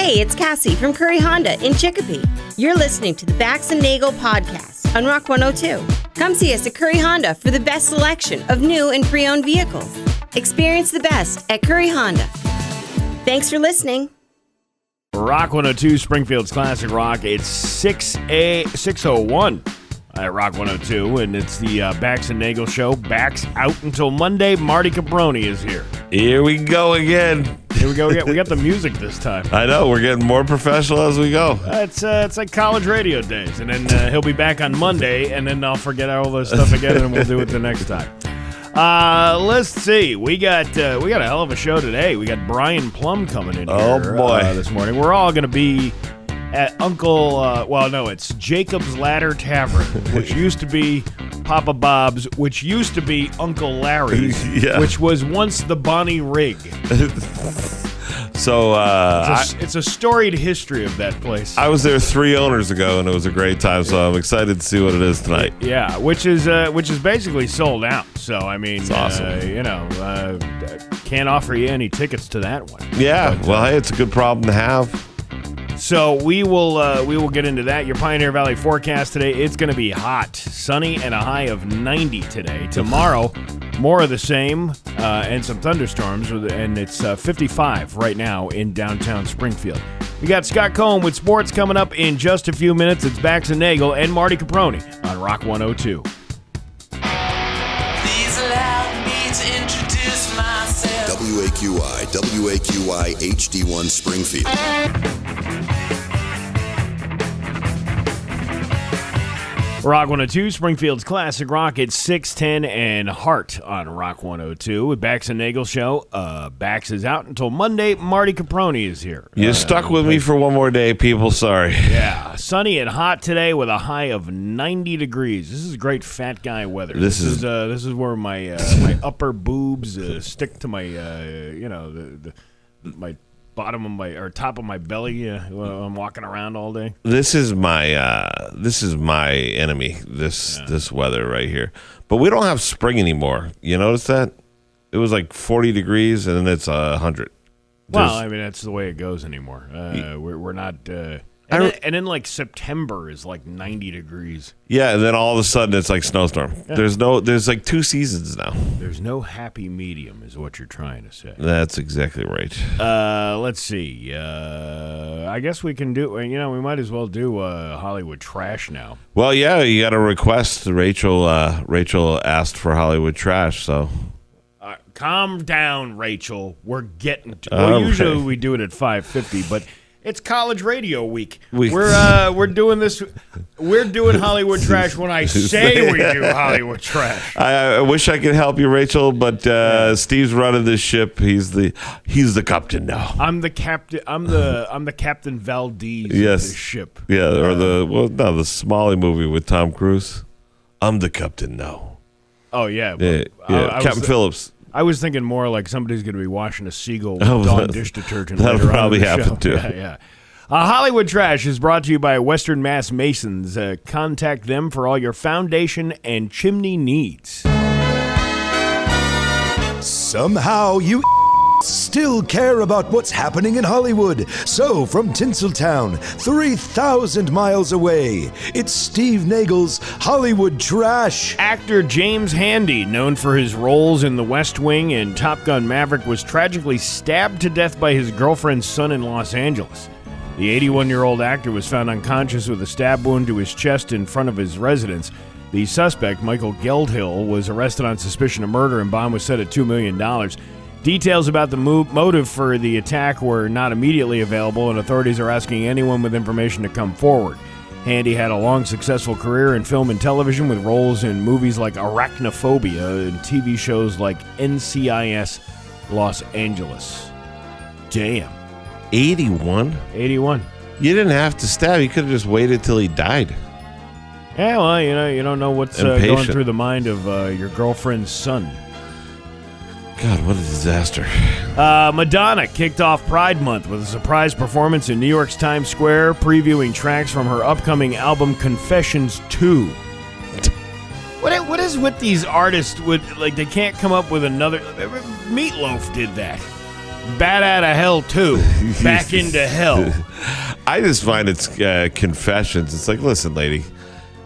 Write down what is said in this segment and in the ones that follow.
Hey, it's Cassie from Curry Honda in Chicopee. You're listening to the Bax and Nagle podcast on Rock 102. Come see us at Curry Honda for the best selection of new and pre-owned vehicles. Experience the best at Curry Honda. Thanks for listening. Rock 102, Springfield's Classic Rock. It's 6:01 at Rock 102, and it's the Bax and Nagle show. Bax out until Monday. Marty Caproni is here. Here we go again. Here we go again. We got the music this time. I know. We're getting more professional as we go. It's like college radio days, and then he'll be back on Monday, and then I'll forget all this stuff again, and we'll do it the next time. Let's see. We got a hell of a show today. We got Brian Plum coming in here this morning. We're all going to be at it's Jacob's Ladder Tavern, which used to be Papa Bob's, which used to be Uncle Larry's, which was once the Bonnie Rig. So it's a storied history of that place. I was there 3 owners ago, and it was a great time. So I'm excited to see what it is tonight. Yeah, which is basically sold out. So I mean, it's awesome. Can't offer you any tickets to that one. Yeah, but, hey, it's a good problem to have. So we will get into that. Your Pioneer Valley forecast today, it's going to be hot, sunny, and a high of 90 today. Tomorrow, more of the same, and some thunderstorms, and it's 55 right now in downtown Springfield. We got Scott Cohen with sports coming up in just a few minutes. It's Bax and Nagle and Marty Caproni on Rock 102. Please allow me to introduce myself. WAQI HD1 Springfield. Rock 102, Springfield's Classic Rock. It's 6:10 and Heart on Rock 102 with Bax and Nagle show. Bax is out until Monday. Marty Caproni is here. You stuck with me for one more day, people. Sorry. Yeah, sunny and hot today with a high of 90 degrees. This is great fat guy weather. This is where my my upper boobs stick to my my bottom of my top of my belly when I'm walking around all day. This is my enemy. This weather right here. But we don't have spring anymore. You notice that? It was like 40 degrees and then it's 100. Well, I mean that's the way it goes anymore. We're not. And then like September is like 90 degrees. Yeah, and then all of a sudden it's like snowstorm. Yeah. There's like 2 seasons now. There's no happy medium is what you're trying to say. That's exactly right. Let's see. I guess we can do, we might as well do Hollywood Trash now. Well, yeah, you got a request. Rachel asked for Hollywood Trash, so. Calm down, Rachel. We're getting to usually we do it at 5:50, but it's college radio week. We're doing this. We're doing Hollywood Trash when I say we do Hollywood Trash. I wish I could help you, Rachel, but Steve's running this ship. He's the captain now. I'm the captain. I'm the Captain Valdez of this ship. Yeah, or the Smalley movie with Tom Cruise. I'm the captain now. Oh yeah, Captain Phillips. I was thinking more like somebody's going to be washing a seagull with Dawn dish detergent. That'll probably happen too. Yeah. Hollywood Trash is brought to you by Western Mass Masons. Contact them for all your foundation and chimney needs. Somehow you still care about what's happening in Hollywood. So, from Tinseltown, 3,000 miles away, it's Steve Nagle's Hollywood Trash. Actor James Handy, known for his roles in The West Wing and Top Gun Maverick, was tragically stabbed to death by his girlfriend's son in Los Angeles. The 81-year-old actor was found unconscious with a stab wound to his chest in front of his residence. The suspect, Michael Geldhill, was arrested on suspicion of murder and bond was set at $2 million. Details about the motive for the attack were not immediately available, and authorities are asking anyone with information to come forward. Handy had a long, successful career in film and television with roles in movies like Arachnophobia and TV shows like NCIS Los Angeles. Damn. 81? 81. You didn't have to stab. You could have just waited till he died. Yeah, well, you don't know what's going through the mind of your girlfriend's son. God, what a disaster. Madonna kicked off Pride Month with a surprise performance in New York's Times Square, previewing tracks from her upcoming album Confessions 2. What is with these artists? They can't come up with another. Meatloaf did that. Bat Out of Hell 2, Back into Hell. I just find it's confessions. It's like, listen, lady,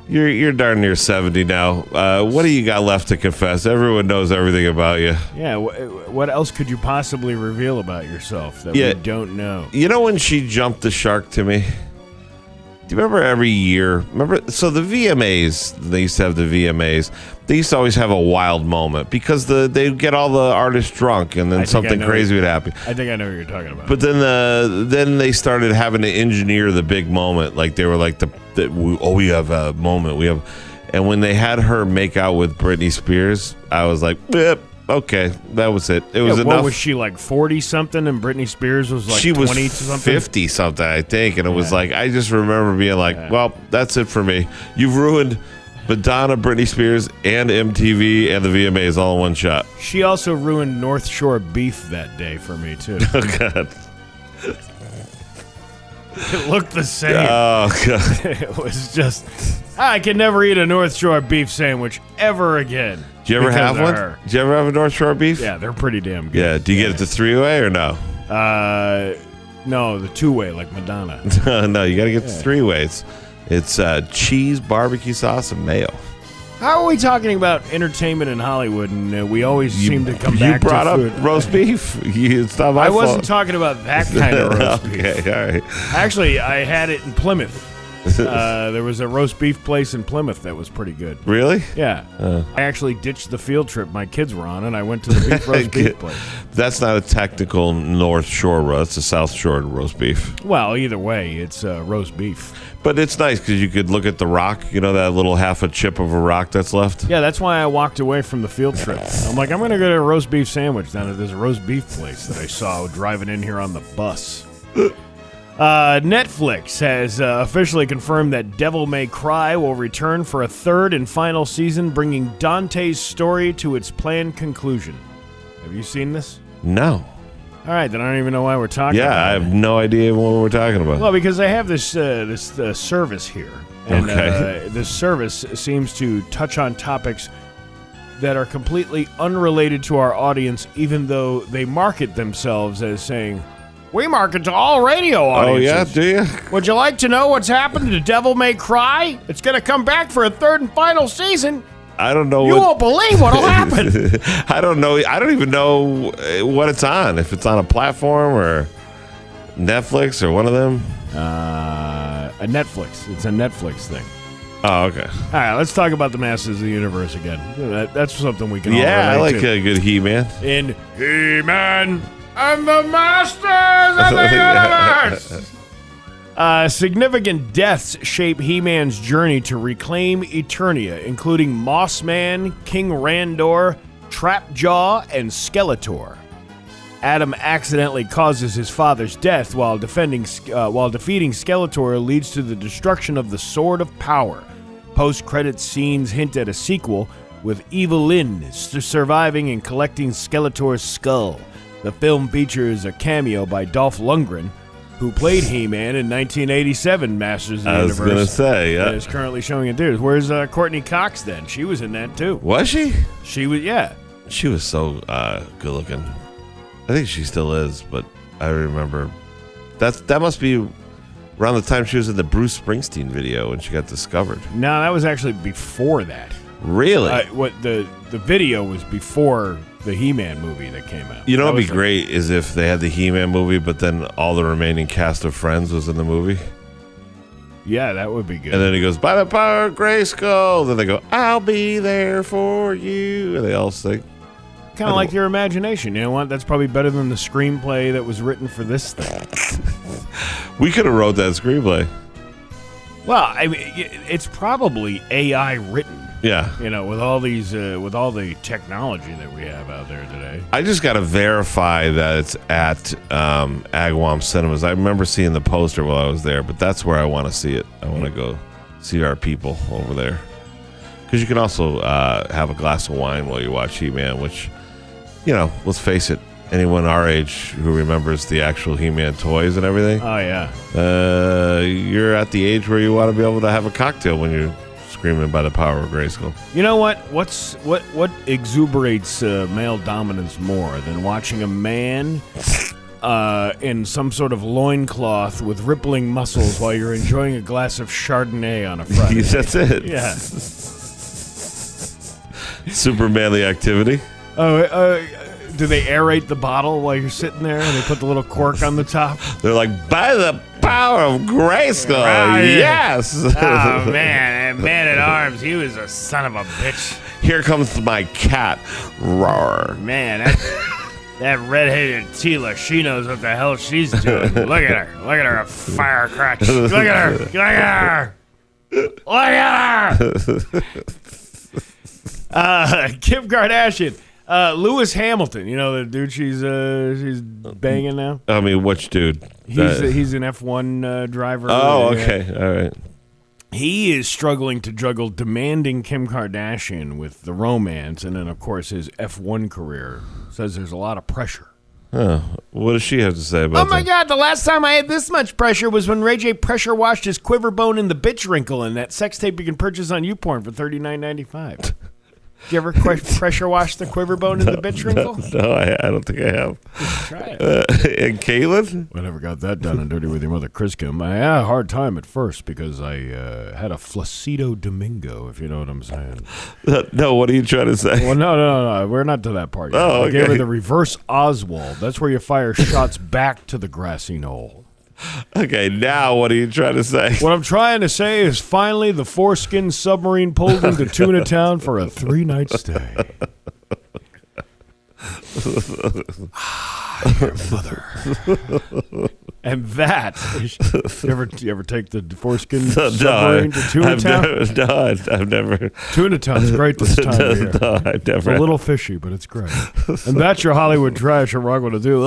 you're darn near 70 now. What do you got left to confess? Everyone knows everything about you. Yeah, what else could you possibly reveal about yourself that we don't know? You know when she jumped the shark to me? Do you remember every year? So the VMAs, they used to have the VMAs. They used to always have a wild moment because they get all the artists drunk and then something crazy would happen. I think I know what you're talking about. But then they started having to engineer the big moment. Like they were like we have a moment. And when they had her make out with Britney Spears, I was like, okay, that was it. It was enough. What was she, like 40 something, and Britney Spears was like 20 something? 50 something, I think. And it was like, I just remember being like, well, that's it for me. You've ruined Madonna, Britney Spears, and MTV and the VMAs all in one shot. She also ruined North Shore beef that day for me too. Oh God. It looked the same. Oh God. It was just, I can never eat a North Shore beef sandwich ever again. Did you ever have one? Did you ever have a North Shore beef? Yeah, they're pretty damn good. Yeah. Do you get it the 3-way or no? No, the 2-way like Madonna. No, you got to get the 3-ways. It's cheese, barbecue sauce, and mayo. How are we talking about entertainment in Hollywood, and we always seem to come back to food? You brought up roast beef. It's not my fault. I wasn't fault. talking about that kind of roast beef. Okay, all right. Actually, I had it in Plymouth. There was a roast beef place in Plymouth that was pretty good. Really? Yeah. I actually ditched the field trip my kids were on, and I went to the roast beef place. That's not a technical North Shore roast. It's a South Shore roast beef. Well, either way, it's roast beef. But it's nice because you could look at the rock, you know, that little half a chip of a rock that's left? Yeah, that's why I walked away from the field trip. I'm like, I'm going to get a roast beef sandwich down at this roast beef place that I saw driving in here on the bus. Netflix has officially confirmed that Devil May Cry will return for a third and final season, bringing Dante's story to its planned conclusion. Have you seen this? No. All right, then I don't even know why we're talking about it. Yeah, I have no idea what we're talking about. Well, because they have this service here. And this service seems to touch on topics that are completely unrelated to our audience, even though they market themselves as saying, we market to all radio audiences. Oh, yeah? Do you? Would you like to know what's happened to Devil May Cry? It's going to come back for a third and final season. I don't know. You won't believe what'll happen. I don't know. I don't even know what it's on. If it's on a platform or Netflix or one of them. A Netflix. It's a Netflix thing. Oh, okay. All right, let's talk about the Masters of the Universe again. That's something we can all I relate like to. a good He-Man. In He-Man and the Masters of the Universe. Significant deaths shape He-Man's journey to reclaim Eternia, including Mossman, King Randor, Trapjaw, and Skeletor. Adam accidentally causes his father's death while defeating Skeletor leads to the destruction of the Sword of Power. Post-credits scenes hint at a sequel, with Evelyn surviving and collecting Skeletor's skull. The film features a cameo by Dolph Lundgren, who played He-Man in 1987 Masters of the Universe. I was going to say, yeah. And is currently showing in theaters. Where's Courtney Cox then? She was in that too. Was she? She was, yeah. She was so good looking. I think she still is, but I remember that must be around the time she was in the Bruce Springsteen video when she got discovered. No, that was actually before that. Really? What the video was before the He-Man movie that came out. You know what would be great is if they had the He-Man movie, but then all the remaining cast of Friends was in the movie. Yeah, that would be good. And then he goes, by the power of Grayskull. Then they go, I'll be there for you. And they all sing. Kind of like your imagination. You know what? That's probably better than the screenplay that was written for this thing. We could have wrote that screenplay. Well, I mean, it's probably AI written. Yeah. You know, with all these, with all the technology that we have out there today. I just got to verify that it's at Agawam Cinemas. I remember seeing the poster while I was there, but that's where I want to see it. I want to go see our people over there. Because you can also have a glass of wine while you watch He-Man, which, you know, let's face it, anyone our age who remembers the actual He-Man toys and everything. Oh, yeah. You're at the age where you want to be able to have a cocktail when you're screaming by the power of Grayskull. You know what? What exuberates male dominance more than watching a man in some sort of loincloth with rippling muscles while you're enjoying a glass of Chardonnay on a Friday. That's it. Yeah. Super manly activity. Do they aerate the bottle while you're sitting there and they put the little cork on the top? They're like, by the power of Grayskull, yes. Oh, man. That man at arms, he was a son of a bitch. Here comes my cat. Roar. Man, that red-headed Tila, she knows what the hell she's doing. Look at her. Look at her, a fire crotch. Look at her. Look at her. Look at her. Kim Kardashian. Lewis Hamilton, you know the dude she's banging now? I mean, which dude? He's an F1 driver. Oh, okay. All right. He is struggling to juggle demanding Kim Kardashian with the romance and then, of course, his F1 career. Says there's a lot of pressure. Huh. What does she have to say about that? Oh, my God. The last time I had this much pressure was when Ray J pressure washed his quiver bone in the bitch wrinkle in that sex tape you can purchase on YouPorn for $39.95. Did you ever pressure wash the quiver bone in the bitch wrinkle? No, I don't think I have. Try it. And Caitlin? I never got that done and dirty with your mother, Chris Kim. I had a hard time at first because I had a Flaccido Domingo, if you know what I'm saying. No, what are you trying to say? Well, no. We're not to that part yet. Oh, I gave her okay. the reverse Oswald. That's where you fire shots back to the grassy knoll. Okay, now what are you trying to say? What I'm trying to say is finally the foreskin submarine pulled into Tuna Town for a 3-night stay. Your mother. And that, you ever take the foreskin submarine to Tuna Town? I've never. Tuna Town's great this time of year. No, I've It's never. a little fishy, but it's great. And that's your Hollywood trash and Rock 102.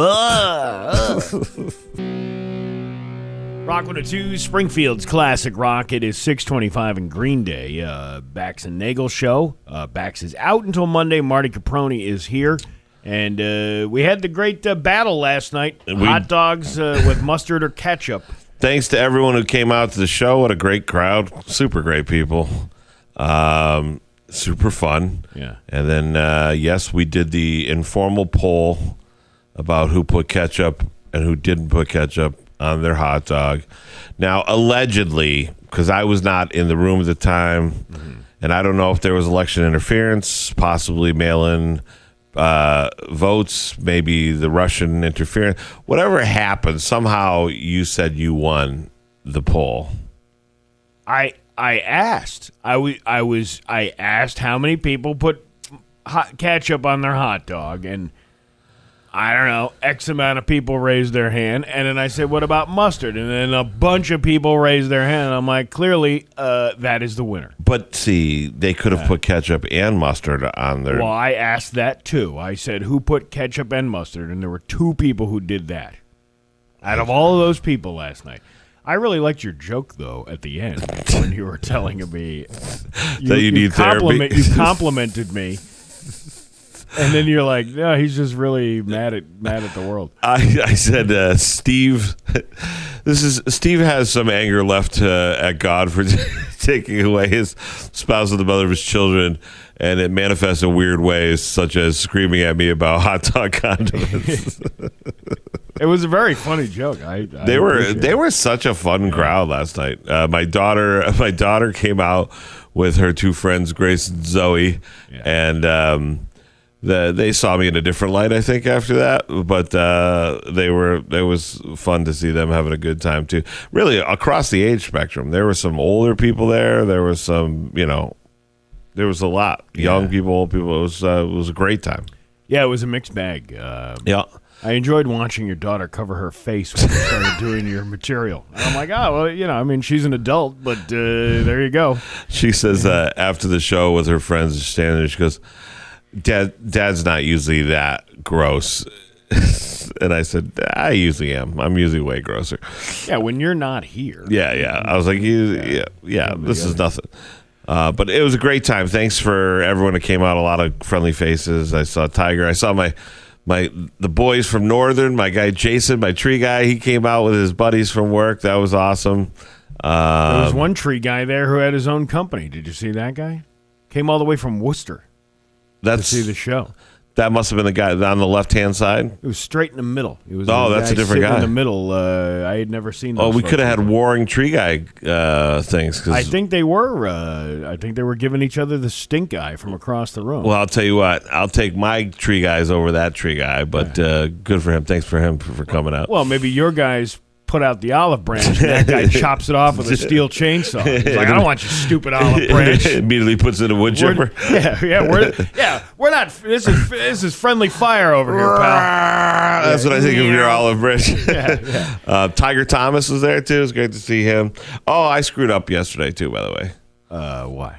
Rock 102, Springfield's classic rock. It is 6:25 in Green Day. Bax and Nagle show. Bax is out until Monday. Marty Caproni is here. And we had the great battle last night. Hot dogs with mustard or ketchup. Thanks to everyone who came out to the show. What a great crowd. Super great people. Super fun. Yeah. And then, yes, we did the informal poll about who put ketchup and who didn't put ketchup on their hot dog. Now, allegedly, because I was not in the room at the time, and I don't know if there was election interference, possibly mail-in votes, maybe the Russian interference, whatever happened, somehow you said you won the poll. I asked. I asked how many people put ketchup on their hot dog, and I don't know, X amount of people raised their hand, and then I said, what about mustard? And then a bunch of people raised their hand. I'm like, clearly, that is the winner. But see, they could have put ketchup and mustard on their... Well, I asked that, too. I said, who put ketchup and mustard? And there were 2 people who did that. Out of all of those people last night. I really liked your joke, though, at the end, when you were telling me... that you need therapy. You complimented me. And then you're like, no, he's just really mad at the world. I said, Steve, Steve has some anger left at God for taking away his spouse and the mother of his children, and it manifests in weird ways, such as screaming at me about hot dog condiments. It was a very funny joke. They were such a fun crowd last night. My daughter came out with her 2 friends, Grace and Zoe, and they saw me in a different light, I think, after that. But it was fun to see them having a good time too. Really, across the age spectrum, there were some older people there. There was some, there was a lot young people, old people. It was a great time. Yeah, it was a mixed bag. Yeah. I enjoyed watching your daughter cover her face when you started doing your material. And I'm like, oh, well, she's an adult, but there you go. She says after the show with her friends standing there, she goes, Dad's not usually that gross. And I said, I usually am. I'm usually way grosser. Yeah, when you're not here. Yeah. I was like, this is nothing. But it was a great time. Thanks for everyone that came out. A lot of friendly faces. I saw Tiger. I saw the boys from Northern. My guy Jason, my tree guy. He came out with his buddies from work. That was awesome. There was one tree guy there who had his own company. Did you see that guy? Came all the way from Worcester to see the show. That must have been the guy on the left-hand side. It was straight in the middle. It was That's a different guy. in the middle. I had never seen those. Oh, we folks could have had before. warring tree guy things. 'Cause, I think they were. I think they were giving each other the stink eye from across the room. well, I'll tell you what. I'll take my tree guys over that tree guy, but good for him. Thanks for him for coming out. Well, maybe your guys put out the olive branch, and that guy chops it off with a steel chainsaw. He's like, I don't want your stupid olive branch. Immediately puts in a wood chipper. We're not. This is friendly fire over here, pal. That's what I think of your olive branch. Yeah. Tiger Thomas was there too. It was great to see him. Oh, I screwed up yesterday too, by the way. Why?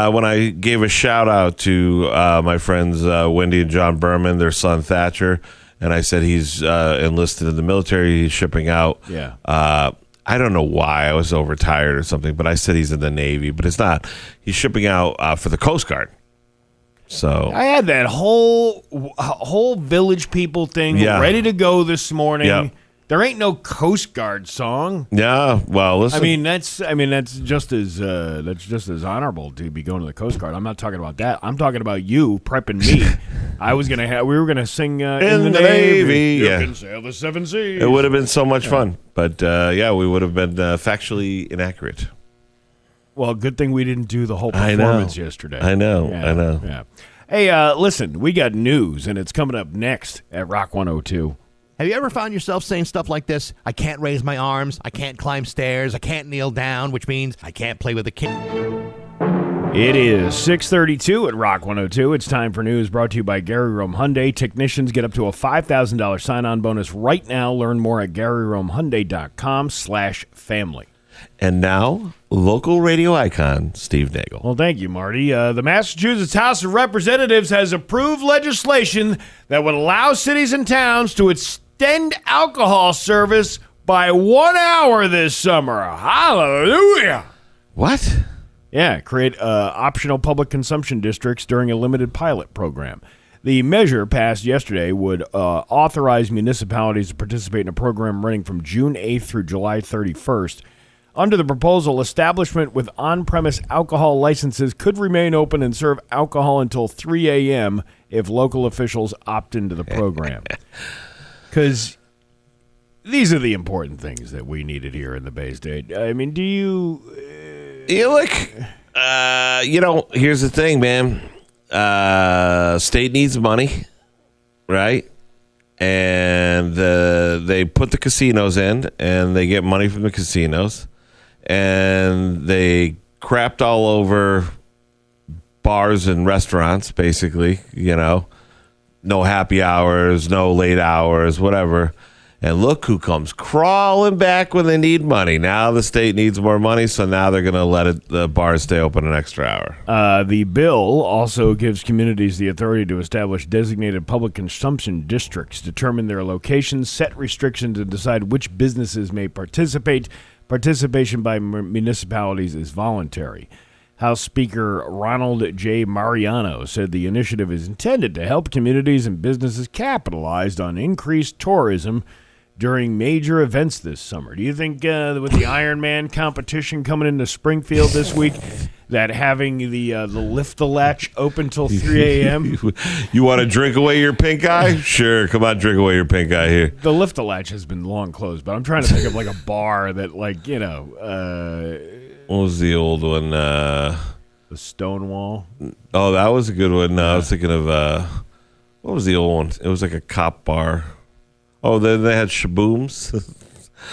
When I gave a shout out to my friends Wendy and John Berman, their son Thatcher, and I said he's enlisted in the military. He's shipping out. Yeah. I don't know why. I was overtired or something, but I said he's in the Navy, but it's not. He's shipping out for the Coast Guard. So I had that whole Village People thing ready to go this morning. Yeah. There ain't no Coast Guard song. yeah, well, listen. I mean that's just as honorable to be going to the Coast Guard. I'm not talking about that. I'm talking about you prepping me. We were gonna sing in the Navy. Yeah. You can sail the seven seas. It would have been so much fun, but we would have been factually inaccurate. Well, good thing we didn't do the whole performance yesterday. I know. Yeah. Hey, listen, we got news, and it's coming up next at Rock 102. Have you ever found yourself saying stuff like this? I can't raise my arms, I can't climb stairs, I can't kneel down, which means I can't play with a kid. It is 6:32 at Rock 102. It's time for news brought to you by Gary Rome Hyundai. Technicians get up to a $5,000 sign-on bonus right now. Learn more at GaryRomeHyundai.com/family. And now, local radio icon Steve Nagle. Well, thank you, Marty. The Massachusetts House of Representatives has approved legislation that would allow cities and towns to extend alcohol service by 1 hour this summer. Hallelujah! What? Yeah, create optional public consumption districts during a limited pilot program. The measure passed yesterday would authorize municipalities to participate in a program running from June 8th through July 31st. Under the proposal, establishment with on-premise alcohol licenses could remain open and serve alcohol until 3 a.m. if local officials opt into the program. Because these are the important things that we needed here in the Bay State. I mean, do you... Look, here's the thing, man. State needs money, right? And they put the casinos in, and they get money from the casinos. And they crapped all over bars and restaurants, basically, no happy hours, no late hours, whatever. And look who comes crawling back when they need money. Now the state needs more money, so now they're going to let the bars stay open an extra hour. The bill also gives communities the authority to establish designated public consumption districts, determine their locations, set restrictions, and decide which businesses may participate. Participation by municipalities is voluntary. House Speaker Ronald J. Mariano said the initiative is intended to help communities and businesses capitalize on increased tourism during major events this summer. Do you think with the Ironman competition coming into Springfield this week, that having the lift-the-latch open till 3 a.m.? You want to drink away your pink eye? Sure, come on, drink away your pink eye here. The lift-the-latch has been long closed, but I'm trying to think of like a bar that, like, what was the old one? The Stonewall. Oh, that was a good one. I was thinking of, what was the old one? It was like a cop bar. Oh, then they had Shabooms.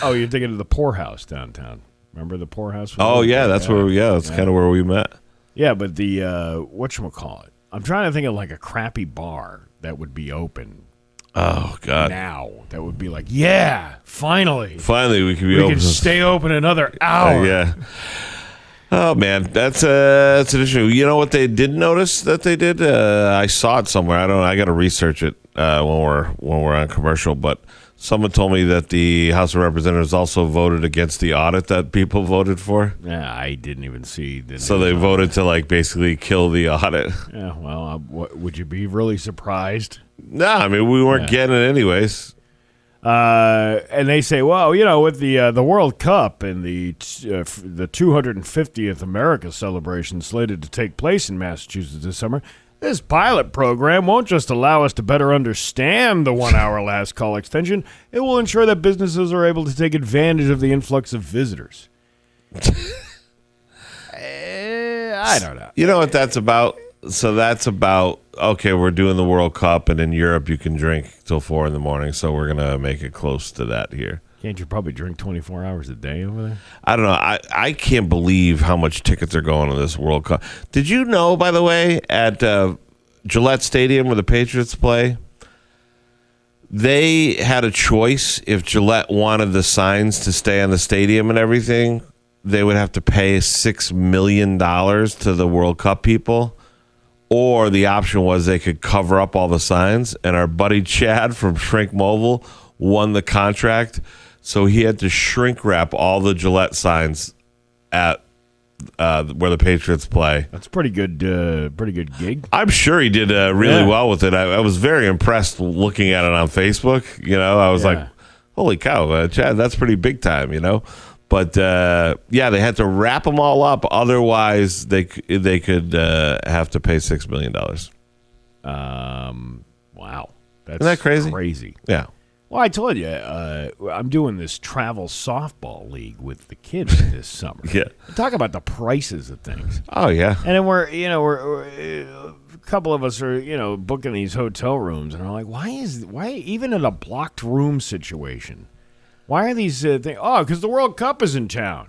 Oh, you're thinking of the Poorhouse downtown. Remember the Poorhouse? Oh, yeah, that's kind of where we met. Yeah, but the, whatchamacallit? I'm trying to think of like a crappy bar that would be open. Oh, God. Now. That would be like, yeah, finally. Finally, we can be open. We can stay open another hour. Yeah. Oh, man, that's an issue. You know what they did notice that they did? I saw it somewhere. I got to research it when we're on commercial, but someone told me that the House of Representatives also voted against the audit that people voted for. Yeah, I didn't even see. So they voted to basically kill the audit. Yeah, well, would you be really surprised? No, I mean, we weren't getting it anyways. And they say, well, with the World Cup and the 250th America celebration slated to take place in Massachusetts this summer, This pilot program won't just allow us to better understand the 1-hour last call extension, it will ensure that businesses are able to take advantage of the influx of visitors. I don't know. You know what that's about? So that's about, okay, we're doing the World Cup, and in Europe you can drink till 4 in the morning, so we're going to make it close to that here. Can't you probably drink 24 hours a day over there? I don't know. I can't believe how much tickets are going to this World Cup. Did you know, by the way, at Gillette Stadium where the Patriots play, they had a choice. If Gillette wanted the signs to stay on the stadium and everything, they would have to pay $6 million to the World Cup people. Or the option was they could cover up all the signs. And our buddy Chad from Shrink Mobile won the contract. So he had to shrink wrap all the Gillette signs at where the Patriots play. That's pretty good gig. I'm sure he did really well with it. I was very impressed looking at it on Facebook. You know, I was like, holy cow, Chad, that's pretty big time, you know. But, they had to wrap them all up. Otherwise, they could have to pay $6 million. Wow. That's Isn't that crazy? Crazy. Yeah. Well, I told you, I'm doing this travel softball league with the kids this summer. Yeah. Talk about the prices of things. Oh, yeah. And then we're a couple of us are, booking these hotel rooms, and we're like, why even in a blocked room situation, why are these things? Oh, because the World Cup is in town.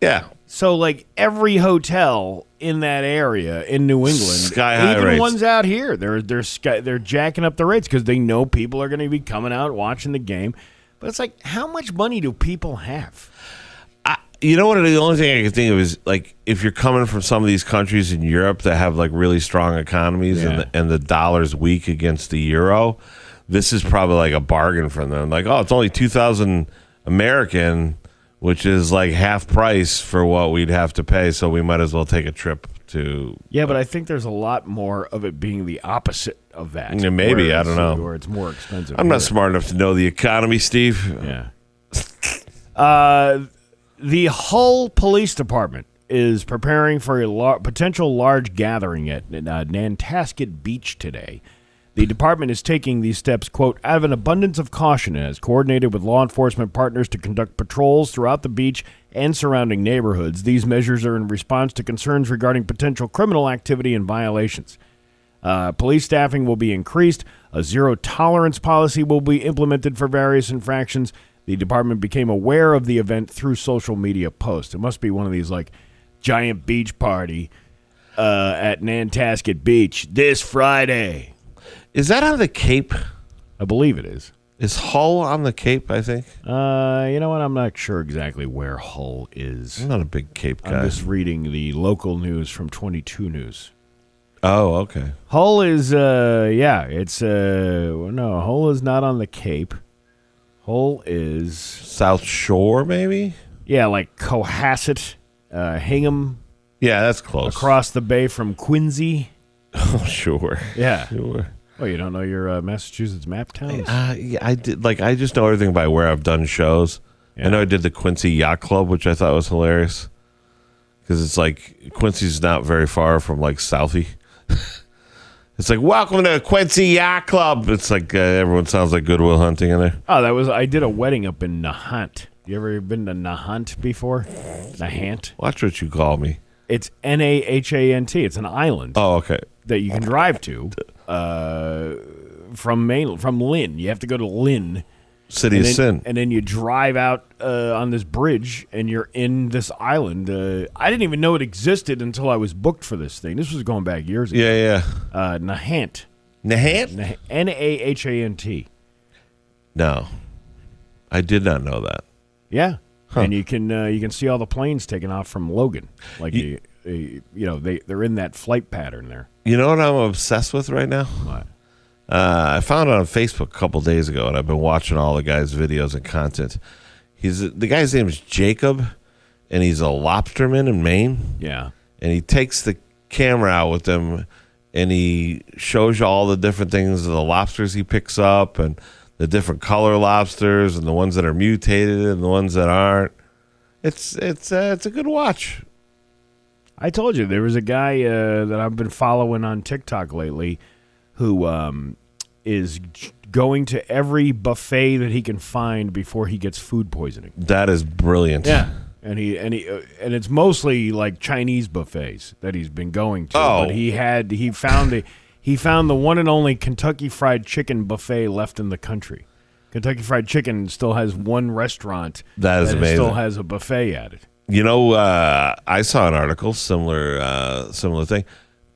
Yeah. So, like, every hotel in that area in New England, sky high even rates. ones out here, they're jacking up the rates because they know people are going to be coming out watching the game. But it's like, how much money do people have? You know what? The only thing I can think of is, like, if you're coming from some of these countries in Europe that have, like, really strong economies and the dollar's weak against the euro, this is probably like a bargain for them. Like, oh, it's only $2,000 American, which is like half price for what we'd have to pay, so we might as well take a trip to... Yeah, but I think there's a lot more of it being the opposite of that. Yeah, maybe, I don't know. Where it's more expensive. I'm not smart enough to know the economy, Steve. Yeah. The Hull Police Department is preparing for a potential large gathering at Nantasket Beach today. The department is taking these steps, quote, out of an abundance of caution and has coordinated with law enforcement partners to conduct patrols throughout the beach and surrounding neighborhoods. These measures are in response to concerns regarding potential criminal activity and violations. Police staffing will be increased. A zero-tolerance policy will be implemented for various infractions. The department became aware of the event through social media posts. It must be one of these, like, giant beach party at Nantasket Beach this Friday. Is that on the Cape? I believe it is. Is Hull on the Cape, I think? You know what? I'm not sure exactly where Hull is. I'm not a big Cape guy. I'm just reading the local news from 22 News. Oh, okay. Hull is, Hull is not on the Cape. Hull is... South Shore, maybe? Yeah, like Cohasset, Hingham. Yeah, that's close. Across the bay from Quincy. Oh, sure. Yeah. Sure. Oh, you don't know your Massachusetts map towns? Yeah, I did. Like, I just know everything by where I've done shows. Yeah. I know I did the Quincy Yacht Club, which I thought was hilarious because it's like Quincy's not very far from like Southie. It's like, welcome to Quincy Yacht Club. It's like everyone sounds like Goodwill Hunting in there. Oh, I did a wedding up in Nahant. You ever been to Nahant before? Nahant? Watch what you call me. It's Nahant. It's an island. Oh, okay. That you can drive to from Lynn. You have to go to Lynn. City of Sin. And then you drive out on this bridge, and you're in this island. I didn't even know it existed until I was booked for this thing. This was going back years ago. Yeah. Nahant. Nahant? Nahant. No. I did not know that. Yeah. Huh. And you can see all the planes taking off from Logan. Like, they're in that flight pattern there. You know what I'm obsessed with right now? What? I found it on Facebook a couple days ago, and I've been watching all the guys' videos and content. The guy's name is Jacob, and he's a lobsterman in Maine. Yeah. And he takes the camera out with him, and he shows you all the different things of the lobsters he picks up, and the different color lobsters, and the ones that are mutated, and the ones that aren't. It's a good watch. I told you there was a guy that I've been following on TikTok lately who is going to every buffet that he can find before he gets food poisoning. That is brilliant. Yeah. And it's mostly like Chinese buffets that he's been going to. Oh. But he found the one and only Kentucky Fried Chicken buffet left in the country. Kentucky Fried Chicken still has one restaurant That is amazing. still has a buffet at it. You know, I saw an article, similar thing.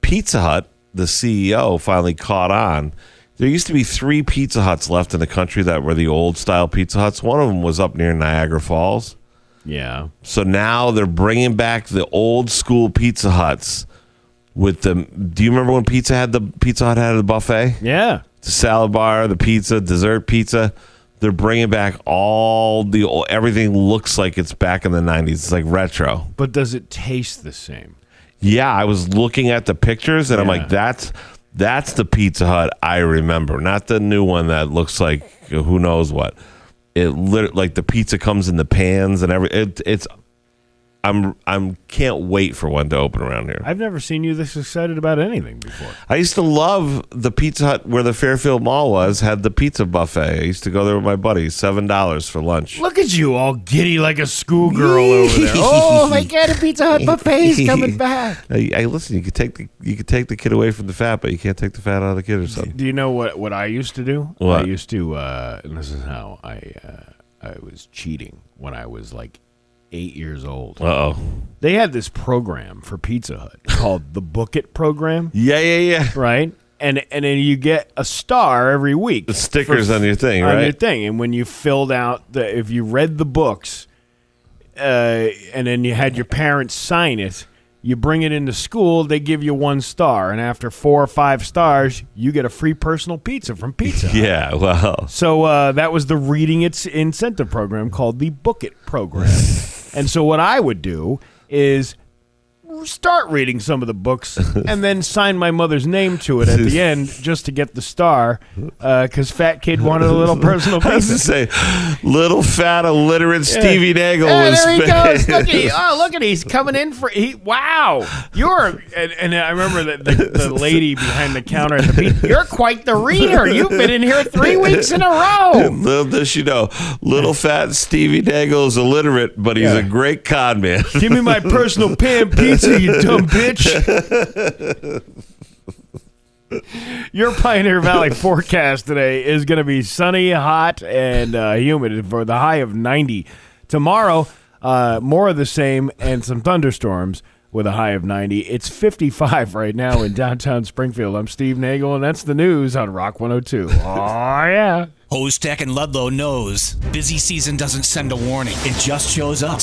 Pizza Hut, the CEO, finally caught on. There used to be 3 Pizza Huts left in the country that were the old-style Pizza Huts. One of them was up near Niagara Falls. Yeah. So now they're bringing back the old-school Pizza Huts with the... Do you remember when Pizza Hut had the buffet? Yeah. The salad bar, the pizza, dessert pizza. They're bringing back everything looks like it's back in the 90s. It's like retro. But does it taste the same? Yeah, I was looking at the pictures, and I'm Yeah. like, that's the Pizza Hut I remember, not the new one that looks like who knows what. Like the pizza comes in the pans and it's. I'm can't wait for one to open around here. I've never seen you this excited about anything before. I used to love the Pizza Hut where the Fairfield Mall had the pizza buffet. I used to go there with my buddies, $7 for lunch. Look at you, all giddy like a schoolgirl over there. Oh my God, a Pizza Hut buffet's coming back. Hey, listen, you could take the kid away from the fat, but you can't take the fat out of the kid or something. Do you know what I used to do? What? I used to, and this is how I was cheating when I was like 8 years old. Uh-oh. They had this program for Pizza Hut called the Book It program, Yeah. right? And then you get a star every week. The stickers on your thing, On right? your thing. And when you filled out, if you read the books, and then you had your parents sign it, you bring it into school, they give you 1 star. And after 4 or 5 stars, you get a free personal pizza from Pizza Hut. Yeah, well. So that was the reading incentive program called the Book It program. And so what I would do is start reading some of the books and then sign my mother's name to it at the end just to get the star because Fat Kid wanted a little personal I was pizza. to say, little fat illiterate Stevie Nagle Yeah, was. there he goes. Look at he's coming in for wow. And I remember that the lady behind the counter at the pizza. You're quite the reader. You've been in here 3 weeks in a row. Little does you know, little fat Stevie Nagle is illiterate, but he's a great con man. Give me my personal pan pizza, you dumb bitch. Your Pioneer Valley forecast today is going to be sunny, hot, and humid for the high of 90. Tomorrow, more of the same and some thunderstorms with a high of 90. It's 55 right now in downtown Springfield. I'm Steve Nagle, and that's the news on Rock 102. Oh, yeah. Hose Tech and Ludlow knows busy season doesn't send a warning. It just shows up.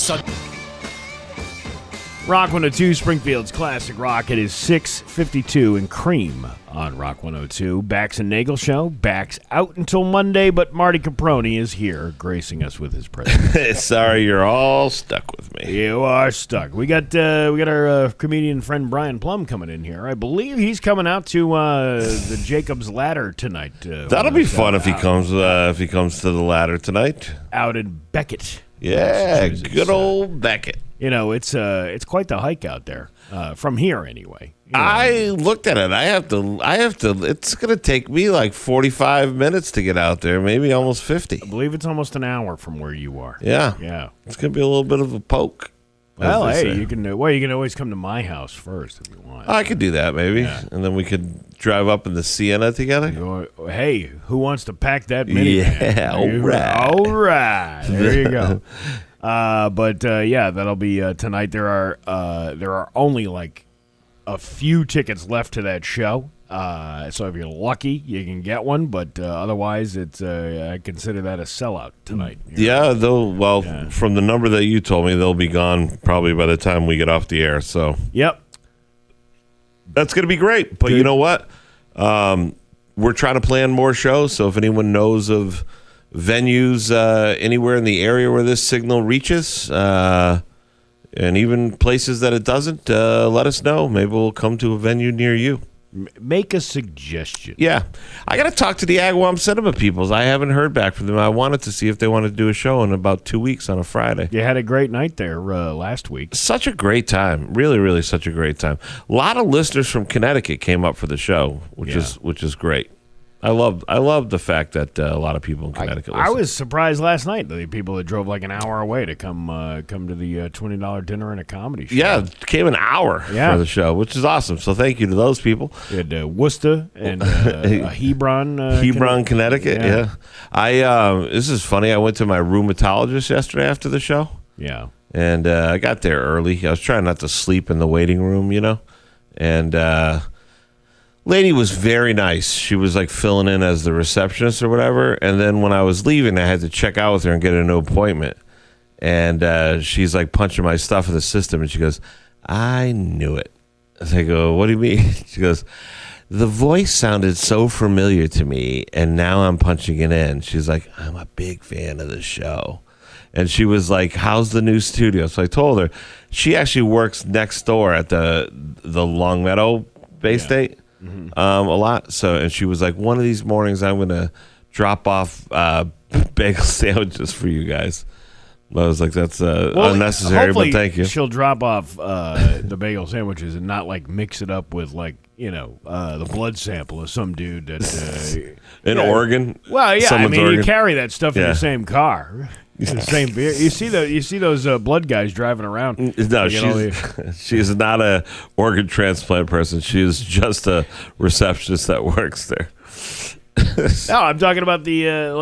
Rock 102, Springfield's classic rock. It is 6:52 and cream on Rock 102. Bax and Nagle Show. Bax out until Monday, but Marty Caproni is here, gracing us with his presence. Sorry, you're all stuck with me. You are stuck. We got our comedian friend Brian Plum coming in here. I believe he's coming out to the Jacob's Ladder tonight. That'll be fun if he comes to the ladder tonight. Out in Beckett. Yeah, Massachusetts. good old Beckett. You know, it's quite the hike out there from here anyway. You know. I looked at it. I have to. It's going to take me like 45 minutes to get out there, maybe almost 50. I believe it's almost an hour from where you are. Yeah. Yeah. It's going to be a little bit of a poke. Well, as they hey, say. you can always come to my house first if you want. I could do that maybe, Yeah. and then we could drive up in the Sienna together. Hey, who wants to pack that minivan? Yeah, all right. All right. There you go. But that'll be tonight. There are only like a few tickets left to that show. So if you're lucky, you can get one. But otherwise, it's I consider that a sellout tonight. Yeah, from the number that you told me, they'll be gone probably by the time we get off the air. So Yep. that's going to be great. But you know what? We're trying to plan more shows. So if anyone knows of venues anywhere in the area where this signal reaches, and even places that it doesn't, let us know. Maybe we'll come to a venue near you. Make a suggestion. Yeah. I got to talk to the Agawam Cinema peoples. I haven't heard back from them. I wanted to see if they wanted to do a show in about 2 weeks on a Friday. You had a great night there last week. Such a great time. Really, really such a great time. A lot of listeners from Connecticut came up for the show, which is great. I love the fact that a lot of people in Connecticut listen. I was surprised last night the people that drove like an hour away to come to the $20 dinner and a comedy show. Yeah, it came an hour for the show, which is awesome. So thank you to those people. We had Worcester and Hebron. Connecticut. Yeah. This is funny. I went to my rheumatologist yesterday after the show. Yeah. And I got there early. I was trying not to sleep in the waiting room, and lady was very nice. She was like filling in as the receptionist or whatever. And then when I was leaving, I had to check out with her and get a new appointment. And she's like punching my stuff in the system. And she goes, I knew it. I go, what do you mean? She goes, the voice sounded so familiar to me. And now I'm punching it in. She's like, I'm a big fan of the show. And she was like, how's the new studio? So I told her. She actually works next door at the Longmeadow Bay State. Mm-hmm. A lot. So, and she was like, one of these mornings I'm going to drop off bagel sandwiches for you guys. I was like, that's unnecessary, but thank you. She'll drop off the bagel sandwiches and not like mix it up with like, the blood sample of some dude that in Oregon. Well, yeah, Someone's Oregon. You carry that stuff in the same car. The same beer. You see those blood guys driving around. No, she's not a organ transplant person. She is just a receptionist that works there. No, I'm talking about I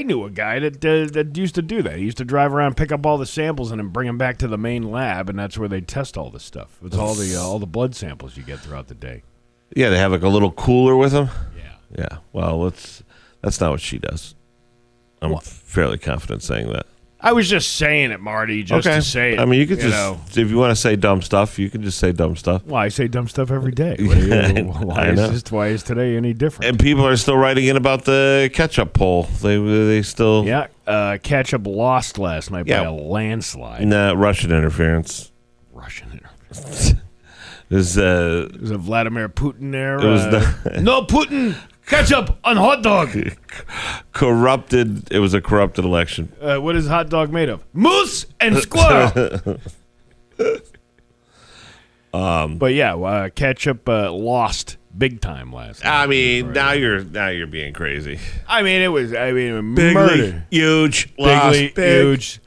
knew a guy that used to do that. He used to drive around, pick up all the samples, and then bring them back to the main lab, and that's where they test all this stuff. It's all the blood samples you get throughout the day. Yeah, they have like a little cooler with them. Yeah. Yeah. Well, that's not what she does. I'm fairly confident saying that. I was just saying it, Marty, to say it. I mean, you could if you want to say dumb stuff, you can just say dumb stuff. Well, I say dumb stuff every day. Why is today any different? And people are still writing in about the ketchup poll. They still... Yeah, ketchup lost last night by a landslide. Nah, Russian interference. There's a Vladimir Putin there. No Putin! Ketchup on hot dog. Corrupted. It was a corrupted election. What is hot dog made of? Moose and squirrel. But yeah, ketchup lost big time last night. I mean, now you're being crazy. I mean, it was bigly, murder. Huge, Huge.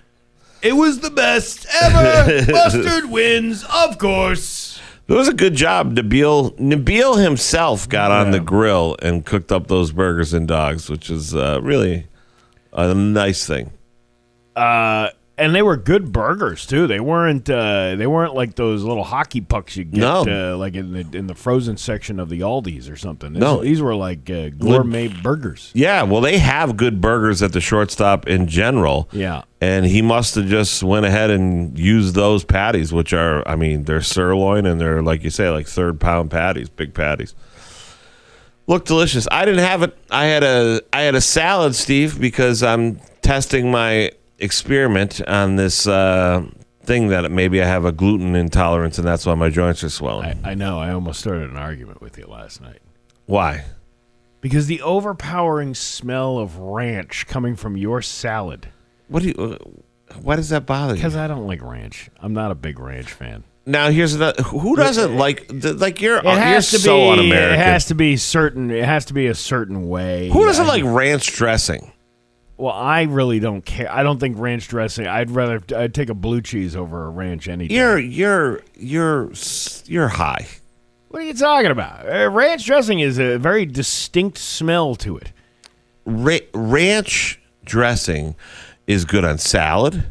It was the best ever. Mustard wins, of course. It was a good job. Nabil himself got on the grill and cooked up those burgers and dogs, which is really a nice thing. And they were good burgers too. They weren't like those little hockey pucks you get like in the frozen section of the Aldi's or something. These were like gourmet burgers. Yeah, well, they have good burgers at the Shortstop in general. Yeah. And he must have just went ahead and used those patties, which are, I mean, they're sirloin and they're, like you say, like third-pound patties, big patties. Look delicious. I didn't have it. I had a salad, Steve, because I'm testing my experiment on this thing that maybe I have a gluten intolerance, and that's why my joints are swelling. I know. I almost started an argument with you last night. Why? Because the overpowering smell of ranch coming from your salad. Why does that bother you? Because I don't like ranch. I'm not a big ranch fan. Now here's another. Who doesn't like you're so un-American. It has to be certain. It has to be a certain way. Who doesn't like ranch dressing? Well, I really don't care. I don't think ranch dressing. I'd take a blue cheese over a ranch any day. You're high. What are you talking about? Ranch dressing is a very distinct smell to it. Ranch dressing is good on salad.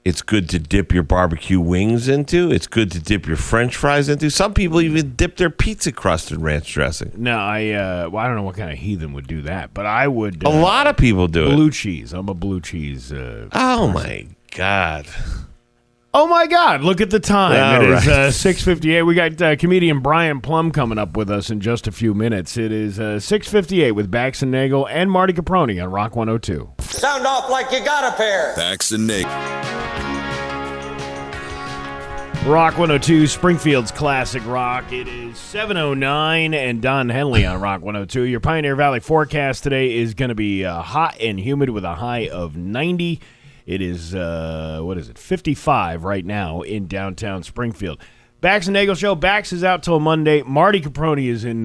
It's good to dip your barbecue wings into. It's good to dip your French fries into. Some people even dip their pizza crust in ranch dressing. No, I don't know what kind of heathen would do that, but I would. A lot of people do blue cheese. I'm a blue cheese. Oh my God! Oh my God! Look at the time. It is 6:58. We got comedian Brian Plum coming up with us in just a few minutes. It is 6:58 with Bax and Nagle and Marty Caproni on Rock 102. Sound off like you got a pair. Bax and Nagle. Rock 102, Springfield's classic rock. It is 7:09 and Don Henley on Rock 102. Your Pioneer Valley forecast today is going to be hot and humid with a high of 90. It is, 55 right now in downtown Springfield. Bax and Nagle Show. Bax is out till Monday. Marty Caproni is in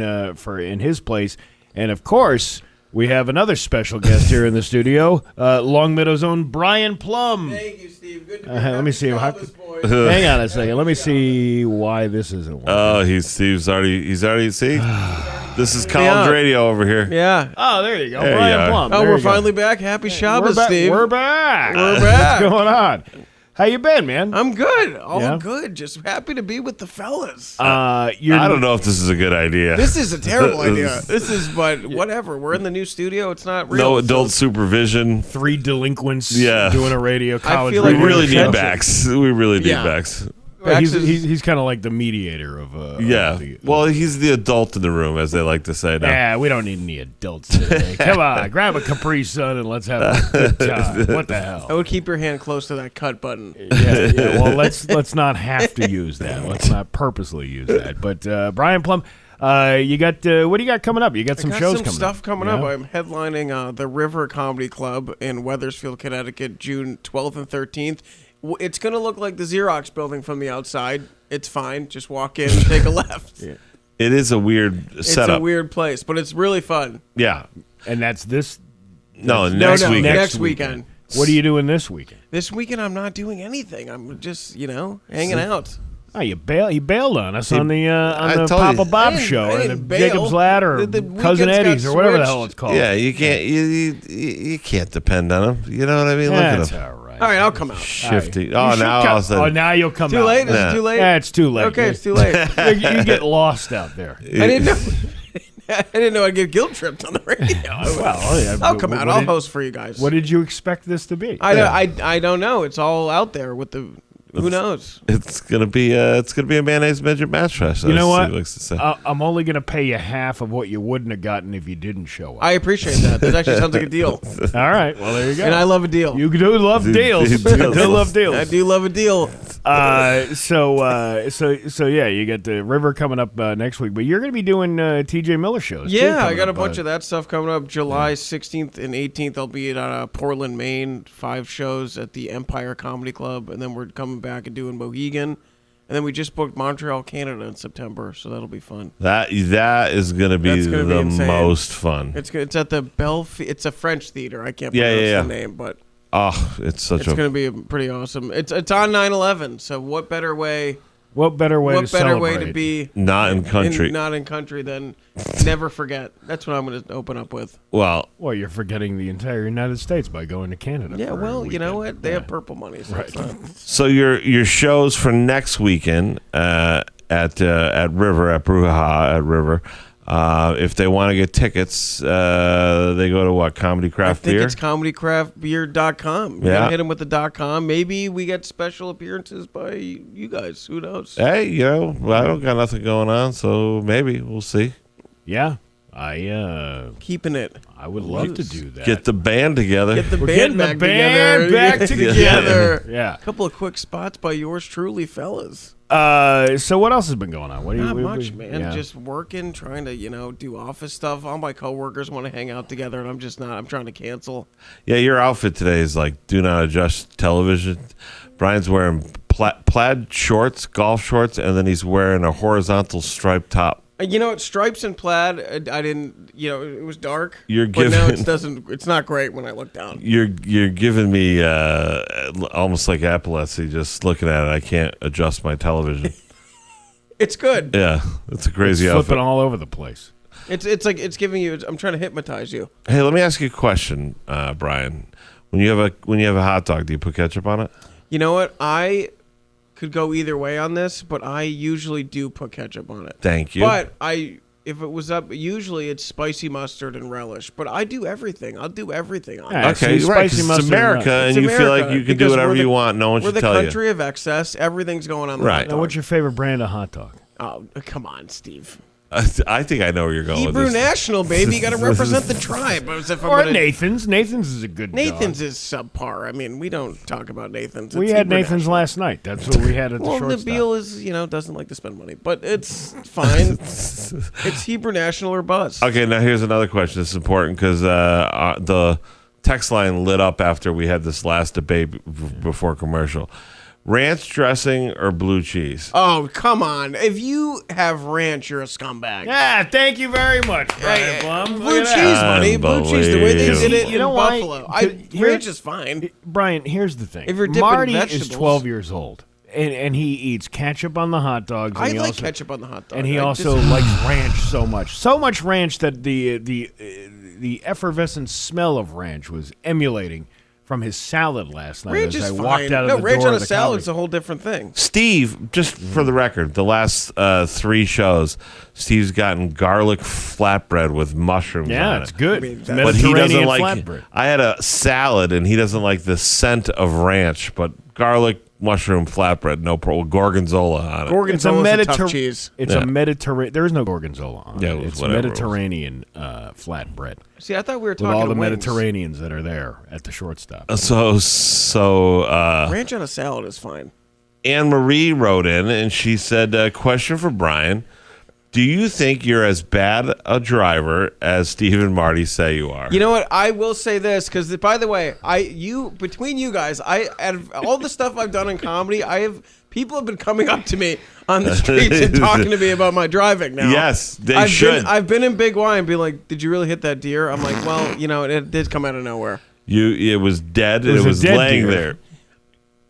his place. And, of course, we have another special guest here in the studio, Longmeadow's own Brian Plum. Thank you, Steve. Good to be Let me see. boys. Hang on a second. Let me see why this isn't working. Oh, he's already see? This is college radio over here. Yeah. Oh, there you go. There Brian you are. Plum. Oh, There we're you go. finally back. Happy Shabbos, We're Steve. We're back. We're back. What's going on? How you been, man? I'm good. All Yeah? good. Just happy to be with the fellas. I don't know if this is a good idea. This is a terrible idea. But whatever. We're in the new studio. It's not real. No adult supervision. 3 delinquents Yeah. doing a radio college feel We like radio really show. need Bax. We really need Yeah. Bax. He's kind of like the mediator of Yeah. Well, he's the adult in the room, as they like to say now. Yeah, we don't need any adults today. Come on, grab a Capri Sun and let's have a good time. What the I hell? would keep your hand close to that cut button. Yeah. Well, let's not have to use that. Let's not purposely use that. But Brian Plum, you got what do you got coming up? You got some I got shows some coming stuff up. coming Yeah? up. I'm headlining the River Comedy Club in Wethersfield, Connecticut, June 12th and 13th. It's going to look like the Xerox building from the outside. It's fine. Just walk in and take a left. It is a weird setup. It's a weird place, but it's really fun. Yeah. And that's this. No, next weekend. Next weekend. What are you doing this weekend? This weekend, I'm not doing anything. I'm just, hanging out. Oh, you bailed on us on the I told Papa you. Bob I didn't- show I or the didn't bail. Jacob's Ladder or The Cousin weekends got Eddie's or whatever the switched. hell it's called. Yeah, you can't. You can't depend on him. You know what I mean? Look That's at him. all right. All right, I'll come out. Shifty. You Oh, should now come- all of a sudden. Oh, now you'll come Too out. late? Is Yeah. it too late? Yeah, it's too late. Okay, it's too late. You get lost out there. I didn't know. I didn't know I'd get guilt tripped on the radio. Well, yeah, I'll come out. what I'll did- host for you guys. What did you expect this to be? I don't know. It's all out there with the. Who knows? It's gonna be a mayonnaise midget match fest. You know as what? Steve likes to say. I'm only going to pay you half of what you wouldn't have gotten if you didn't show up. I appreciate that. That actually sounds like a deal. All right. Well, there you go. And I love a deal. You do love Dude, deals. dude, You deals. do love deals. I do love a deal. So yeah, you got the River coming up next week, but you're going to be doing TJ Miller shows. too, Yeah, I coming got a up, bunch of that stuff coming up. July 16th and 18th, I'll be at Portland, Maine. 5 shows at the Empire Comedy Club, and then we're coming back and doing Mohegan. And then we just booked Montreal, Canada in September, so that'll be fun. That is gonna be That's gonna be the insane. most fun. It's at the It's a French theater. I can't Yeah, pronounce yeah, the yeah. name, but Oh, it's such it's a. going to be pretty awesome. It's on 9/11, so what better way? What better way? What to better way to celebrate? be Not in country. not in country than never forget. That's what I'm going to open up with. Well, Well, you're forgetting the entire United States by going to Canada. Yeah, for a well, you know weekend. what? They Yeah. have purple money, so it's not. so your shows for next weekend at River at Bruja at River. If they want to get tickets, they go to what? Comedy I Craft think Beer. it's comedycraftbeer.com. You Yeah. gotta hit them with the .com. Maybe we get special appearances by you guys. Who knows? Hey, I don't got nothing going on, so maybe we'll see. Yeah, I Keeping it. would love to do that. Get the band together. Get the We're band getting the back band together. back Get together. Yeah. A couple of quick spots by yours truly, fellas. So what else has been going on? What do you? Not what- much, man. yeah. Just working, trying to, do office stuff. All my coworkers want to hang out together, and I'm just not. I'm trying to cancel. Yeah, your outfit today is like do not adjust television. Brian's wearing plaid shorts, golf shorts, and then he's wearing a horizontal striped top. You know what? Stripes and plaid. I didn't. It was dark. You're but now giving- it doesn't. It's not great when I look down. You're giving me almost like epilepsy just looking at it. I can't adjust my television. It's good. Yeah, it's a crazy It's outfit. flipping all over the place. It's like it's giving you. I'm trying to hypnotize you. Hey, let me ask you a question, Brian. When you have a hot dog, do you put ketchup on it? You know what? I could go either way on this, but I usually do put ketchup on it. Thank you. But if it was up, usually it's spicy mustard and relish. But I do everything. I'll do everything on it. Yeah, Okay, so right. 'Cause spicy it's mustard America, and It's you feel like America, you can do because whatever we're the- you want. No one We're should the tell you. country of excess. Everything's going on the Right. hot Now, dog. what's your favorite brand of hot dog? Oh, come on, Steve. I think I know where you're going Hebrew with this. National, baby. You got to represent the tribe. As if I'm Or gonna- Nathan's. Nathan's is a good Nathan's dog. is subpar. I mean, we don't talk about Nathan's. We It's had Hebrew Nathan's National. last night. That's what we had at the Well, shortstop. Nabil is, doesn't like to spend money, but it's fine. It's Hebrew National or bust. Okay, now here's another question. This is important because the text line lit up after we had this last debate before commercial. Ranch dressing or blue cheese? Oh, come on. If you have ranch, you're a scumbag. Yeah, thank you very much, Brian Hey, Blum. blue Look at cheese, that. buddy. Blue cheese, the way they did it You know in why? Buffalo. Here- Ranch is fine. Brian, here's the thing. If you're dipping Marty vegetables- is 12 years old, and he eats ketchup on the hot dogs. And I he like also, ketchup on the hot dog. And he I also just- likes ranch so much. So much ranch that the effervescent smell of ranch was emulating from his salad last night ranch as is I fine. walked out of No, the ranch door on of a the salad's comedy. a whole different thing. Steve, just for the record, the last 3 shows, Steve's gotten garlic flatbread with mushrooms Yeah, on it's it. good. I mean, It's that's- But he doesn't Mediterranean like. flatbread. I had a salad, and he doesn't like the scent of ranch, but garlic mushroom flatbread, no problem. Gorgonzola on it. It's a Gorgonzola's a tough Mediter- cheese. It's Yeah. a Mediterranean. There is no gorgonzola on Yeah, it. it was It's whatever it was. Mediterranean flatbread See, I thought we were with talking all the wings. Mediterraneans that are there at the shortstop. So Ranch on a salad is fine. Anne Marie wrote in, and she said, question for Brian. Do you think you're as bad a driver as Steve and Marty say you are? You know what? I will say this because, by the way, between you guys, out of all the stuff I've done in comedy, people have been coming up to me on the streets and talking to me about my driving now. Yes, they should. I've been in Big Y and be like, "Did you really hit that deer?" I'm like, "Well, it did come out of nowhere. It was dead. It was and a it was dead laying deer.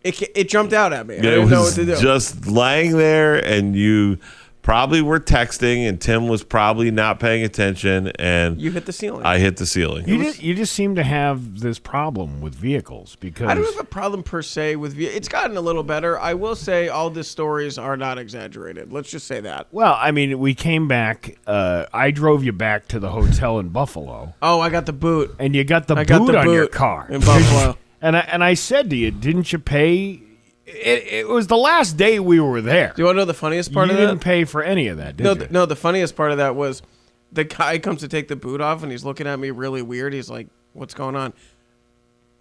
It jumped out at me. I there. It didn't know what was to do." just laying there, and you probably were texting, and Tim was probably not paying attention, and You hit the ceiling. I hit the ceiling. You just seem to have this problem with vehicles because I don't have a problem per se with it's gotten a little better. I will say all the stories are not exaggerated. Let's just say that. well, I mean, we came back. I drove you back to the hotel in Buffalo, Oh, I got the boot. and you got the I got boot the on your boot car in Buffalo. And I said to you, didn't you pay? It was the last day we were there. Do you want to know the funniest part You of didn't that? pay for any of that, did No, you? no. The funniest part of that was the guy comes to take the boot off, and he's looking at me really weird. He's like, "What's going on?"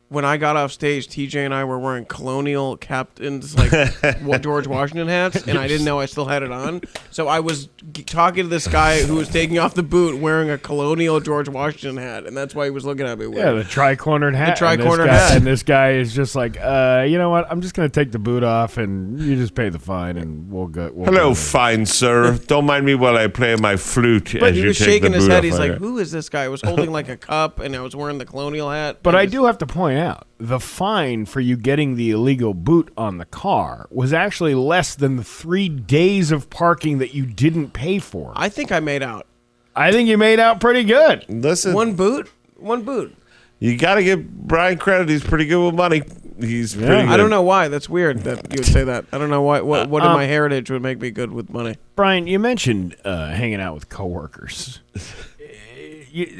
When I got off stage, TJ and I were wearing colonial captains, like George Washington hats, and I didn't know I still had it on. So I was talking to this guy who was taking off the boot wearing a colonial George Washington hat, and that's why he was looking at me weird. Yeah, the tri-cornered hat. tri-cornered and this guy, hat. And this guy is just like, you know what? I'm just going to take the boot off, and you just pay the fine, and we'll go. Hello, fine sir. Don't mind me while I play my flute But as he you was take shaking the his boot head. off He's my like, head. "Who is this guy?" I was holding like a cup, and I was wearing the colonial hat. But and I it was- do have to point out, the fine for you getting the illegal boot on the car was actually less than the 3 days of parking that you didn't pay for. I think I made out. I think you made out pretty good. Listen, One boot. you got to give Brian credit. He's pretty good with money. He's pretty good. I don't know why. That's weird that you would say that. I don't know why. What in my heritage would make me good with money? Brian, you mentioned hanging out with coworkers.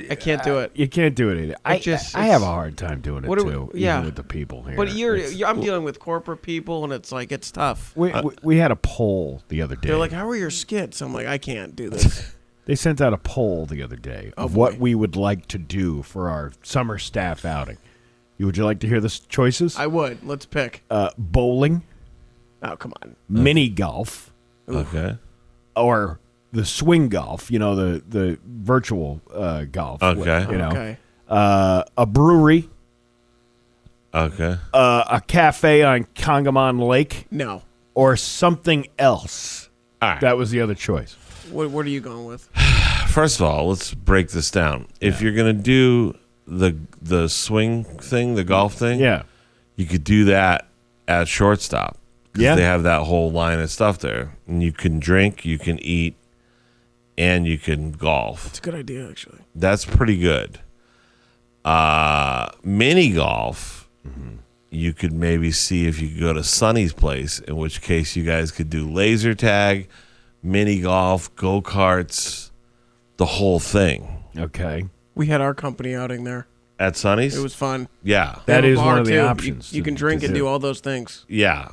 I can't do it. You can't do it either. I have a hard time doing it What do we- too. yeah. even with the people here. But It's- I'm dealing with corporate people, and it's like it's tough. we had a poll the other day. They're like, "How are your skits?" I'm like, "I can't do this." They sent out a poll the other day of boy. what we would like to do for our summer staff outing. Would you like to hear the choices? I would. Let's pick. Bowling, Oh, come on. mini golf, Okay. or the swing golf. You know, the virtual golf. Okay. You know, Okay. a brewery, Okay. a cafe on Congamon Lake, No. or something else. All right. That was the other choice. What are you going with? First of all, let's break this down. If you're gonna do the swing thing, the golf thing, Yeah. you could do that at shortstop. 'Cause Yeah. they have that whole line of stuff there, and you can drink, you can eat, and you can golf. It's a good idea, actually. That's pretty good. Mini golf, you could maybe see if you could go to Sonny's place, in which case you guys could do laser tag, mini golf, go-karts, the whole thing. Okay. We had our company outing there. At Sonny's? It was fun. Yeah. They That have a is one bar, of the too. options You can to drink and do. do all those things. Yeah.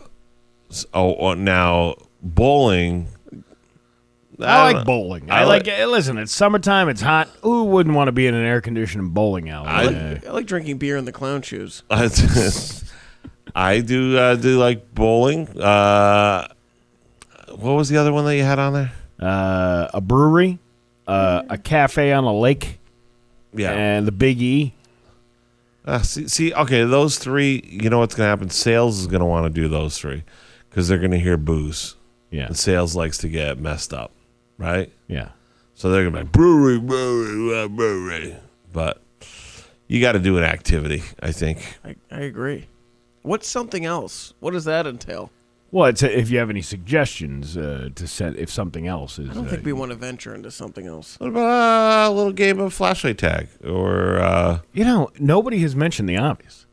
Now, bowling, I like bowling. I like. Listen, it's summertime. It's hot. Who wouldn't want to be in an air-conditioned bowling alley? I like drinking beer in the clown shoes. I do like bowling. What was the other one that you had on there? A brewery, a cafe on a lake, and the Big E. Okay, those three. You know what's going to happen? Sales is going to want to do those three because they're going to hear booze. Yeah, and sales likes to get messed up, right? Yeah. So they're going to be like, brewery. But you got to do an activity, I think. I agree. What's something else? What does that entail? Well, if you have any suggestions to set, if something else is. I don't think we want to venture into something else. What about a little game of flashlight tag? Or, nobody has mentioned the obvious.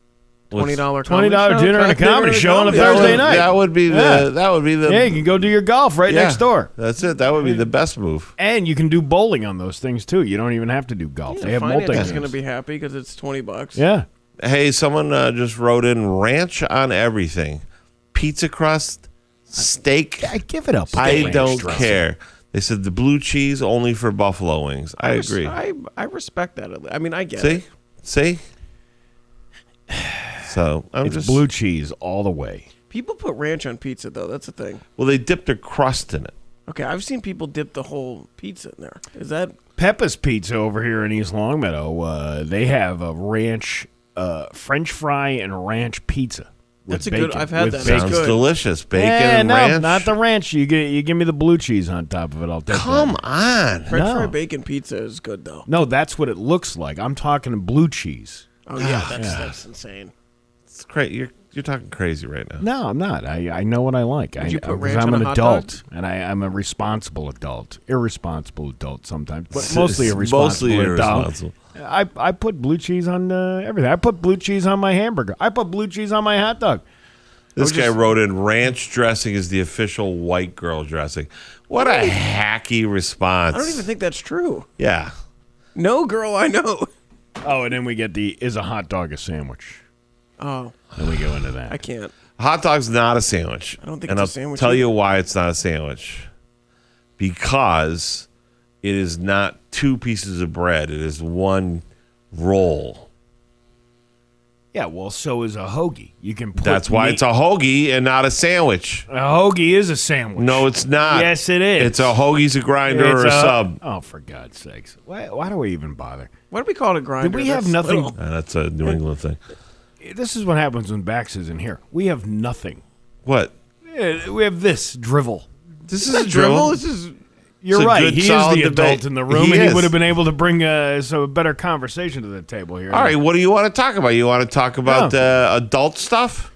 $20 dinner and a comedy show on a Thursday night. That would be the. Yeah, you can go do your golf right next door. That's it. That would be the best move. And you can do bowling on those things too. You don't even have to do golf. They have multi. Finance is going to be happy because it's $20. Yeah. Hey, someone just wrote in ranch on everything, pizza crust, steak. I give it up. I don't care. They said the blue cheese only for buffalo wings. I agree. I respect that. I mean, I get it. See. So it's blue cheese all the way. People put ranch on pizza, though. That's the thing. Well, they dip their crust in it. Okay, I've seen people dip the whole pizza in there. Is that Peppa's Pizza over here in East Longmeadow? They have a ranch, French fry and ranch pizza. That's bacon, good. I've had that. Sounds delicious. Bacon and no, ranch. Not the ranch. You give me the blue cheese on top of it. I'll take Come that. on. French fry bacon pizza is good, though. No, that's what it looks like. I'm talking blue cheese. Oh yeah, that's insane. It's crazy. You're talking crazy right now. No, I'm not. I know what I like. Would you put ranch I'm on an a hot adult, dog? and I'm a responsible adult, irresponsible adult sometimes, but mostly a responsible Mostly adult. irresponsible. I put blue cheese on everything. I put blue cheese on my hamburger. I put blue cheese on my hot dog. This guy wrote in, ranch dressing is the official white girl dressing. What a hacky response. I don't even think that's true. Yeah. No girl I know. Oh, and then we get is a hot dog a sandwich? Oh. Then we go into that. I can't. Hot dog's not a sandwich. I don't think and it's a sandwich I'll tell either. you why it's not a sandwich. Because it is not two pieces of bread. It is one roll. Yeah, well, so is a hoagie. You can put That's why meat. it's a hoagie and not a sandwich. A hoagie is a sandwich. No, it's not. Yes, it is. It's a hoagie's a grinder or a sub. Oh, for God's sakes. Why do we even bother? What do we call it, a grinder? Did we have nothing? That's a New England thing. This is what happens when Bax is in here. We have nothing. What? We have this drivel. This is a drivel? This is. You're It's a right. good, He is solid the debate. adult in the room, He and is. he would have been able to bring a better conversation to the table here. All right, what do you want to talk about? You want to talk about adult stuff?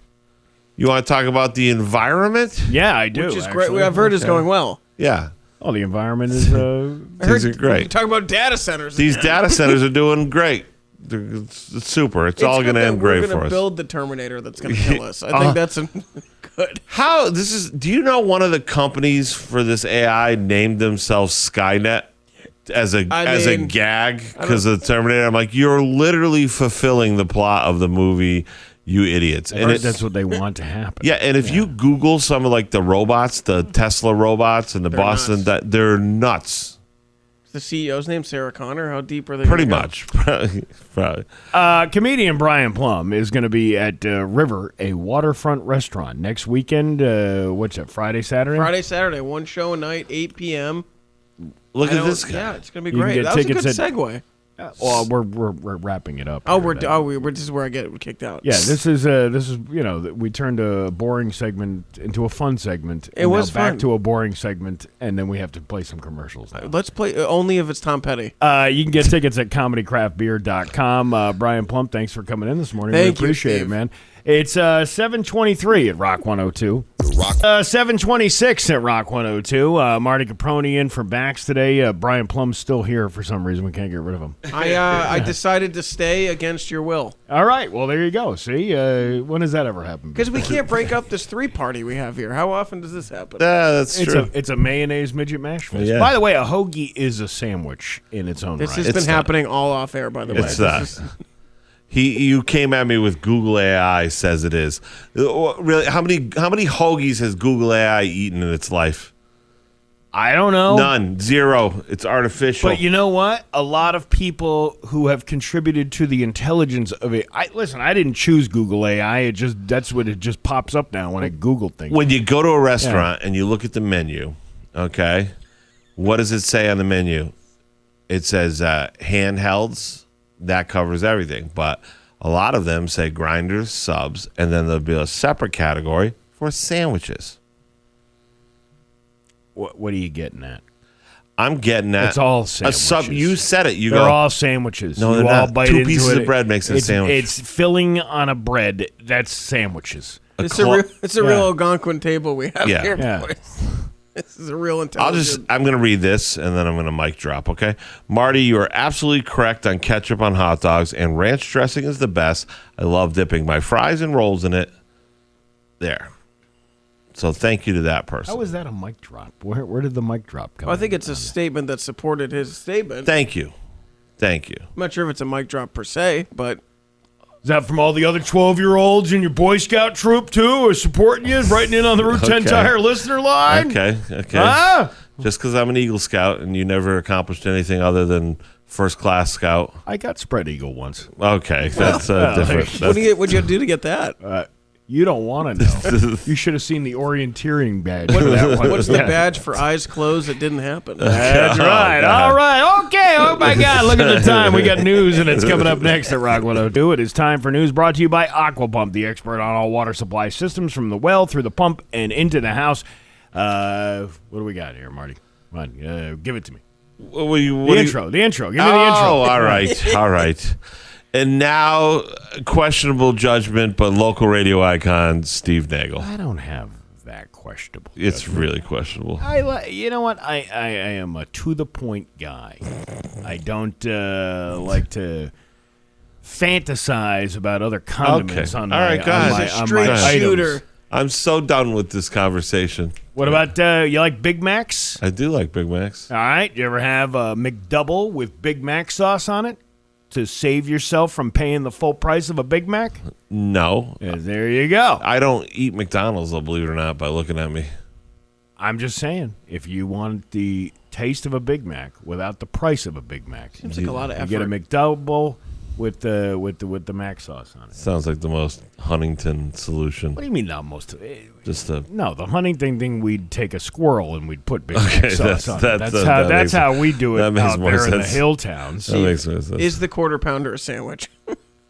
You want to talk about the environment? Yeah, I do. Which is actually. great. I've heard it's going well. Yeah. Oh, the environment is. Things are great. You talk about data centers. These data centers are doing great. It's super. It's all going to end great for We're going to us. build the Terminator that's going to kill us. I think that's good. How this is? Do you know one of the companies for this AI named themselves Skynet as a gag because of the Terminator? I'm like, you're literally fulfilling the plot of the movie, you idiots. And that's what they want to happen. Yeah, and if you Google some of like the robots, the Tesla robots and the Boston, they're nuts. The CEO's name, Sarah Connor. How deep are they? Pretty gonna much. Probably. Comedian Brian Plum is going to be at River, a waterfront restaurant, next weekend. What's that, Friday, Saturday? Friday, Saturday. One show a night, 8 p.m. Look at this guy. Yeah, it's going to be You can great. get That was a good tickets at- segue. Well, we're wrapping it up. Oh, here, this is where I get kicked out. Yeah, this is we turned a boring segment into a fun segment. It was now back fun. to a boring segment, and then we have to play some commercials. Now. Let's play only if it's Tom Petty. You can get tickets at comedycraftbeer.com. Brian Plum, thanks for coming in this morning. Thank we you, appreciate it, Steve. man. It's 7:23 at Rock 102. 7:26 at Rock 102. Marty Caproni in for Bax today. Brian Plum's still here for some reason. We can't get rid of him. I decided to stay against your will. All right. Well, there you go. See, when does that ever happen? Because we can't break up this 3-party we have here. How often does this happen? That's true. It's a mayonnaise midget mash fest. Yeah. By the way, a hoagie is a sandwich in its own This right. has been happening all off air, by the way. It's You came at me with Google AI says it is. Really, how many hoagies has Google AI eaten in its life? I don't know. None. Zero. It's artificial. But you know what? A lot of people who have contributed to the intelligence of it. Listen, I didn't choose Google AI. That's what it just pops up now when I Google things. When you go to a restaurant and you look at the menu, okay, what does it say on the menu? It says handhelds. That covers everything. But a lot of them say grinders, subs, and then there'll be a separate category for sandwiches. What are you getting at? I'm getting at it's all sandwiches. A sub. You said it. They're all sandwiches. No, they're you not. all bite 2 into pieces it. of bread makes it a sandwich. It's filling on a bread. That's sandwiches. It's a real Algonquin table we have here, Yeah. boys. This is a real intelligent. I'm going to read this, and then I'm going to mic drop, okay? Marty, you are absolutely correct on ketchup on hot dogs, and ranch dressing is the best. I love dipping my fries and rolls in it. There. So thank you to that person. How is that a mic drop? Where did the mic drop come I think it's a statement that supported his statement. Thank you. Thank you. I'm not sure if it's a mic drop per se, but... Is that from all the other 12-year-olds in your Boy Scout troop, too, who are supporting you, writing in on the Route 10 Tire listener line? Okay. Ah! Just because I'm an Eagle Scout and you never accomplished anything other than first-class Scout. I got spread eagle once. Okay, that's different. What'd you do to get that? You don't want to know. You should have seen the orienteering badge for that one. What's the badge for eyes closed? It didn't happen. That's right. All right. Okay. Oh, my God. Look at the time. We got news, and it's coming up next at Rock 102. It is time for news brought to you by Aquapump, the expert on all water supply systems from the well through the pump and into the house. What do we got here, Marty? Come on. Give it to me. The intro. Give me the intro. Oh, all right. And now, questionable judgment, but local radio icon, Steve Nagle. I don't have that questionable. It's really questionable. You know what? I am a to-the-point guy. I don't like to fantasize about other condiments on my shooter. I'm so done with this conversation. What about, you like Big Macs? I do like Big Macs. All right. You ever have a McDouble with Big Mac sauce on it to save yourself from paying the full price of a Big Mac? No. Yeah, there you go. I don't eat McDonald's, though, believe it or not, by looking at me. I'm just saying, if you want the taste of a Big Mac without the price of a Big Mac, seems like a lot of effort. You get a McDouble with the Mac sauce on it. Sounds like the most Huntington solution. What do you mean not most? No, the Huntington thing. We'd take a squirrel and we'd put Big Mac sauce on it. That's how we do it out there in the hill towns. That makes more sense. Is the quarter pounder a sandwich?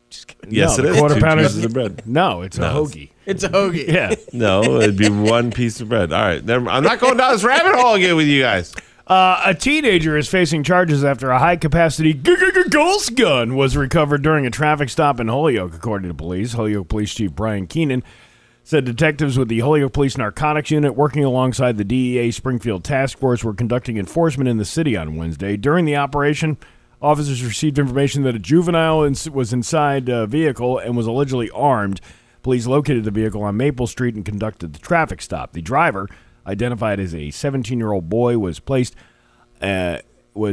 Just kidding. Yes, no, it is. Quarter 2 pounder pieces of bread. No, it's a hoagie. It's a hoagie. Yeah. No, it'd be 1 piece of bread. All right, I'm not going down this rabbit hole again with you guys. A teenager is facing charges after a high-capacity ghost gun was recovered during a traffic stop in Holyoke, according to police. Holyoke Police Chief Brian Keenan said detectives with the Holyoke Police Narcotics Unit working alongside the DEA Springfield Task Force were conducting enforcement in the city on Wednesday. During the operation, officers received information that a juvenile was inside a vehicle and was allegedly armed. Police located the vehicle on Maple Street and conducted the traffic stop. The driver, identified as a 17-year-old boy, was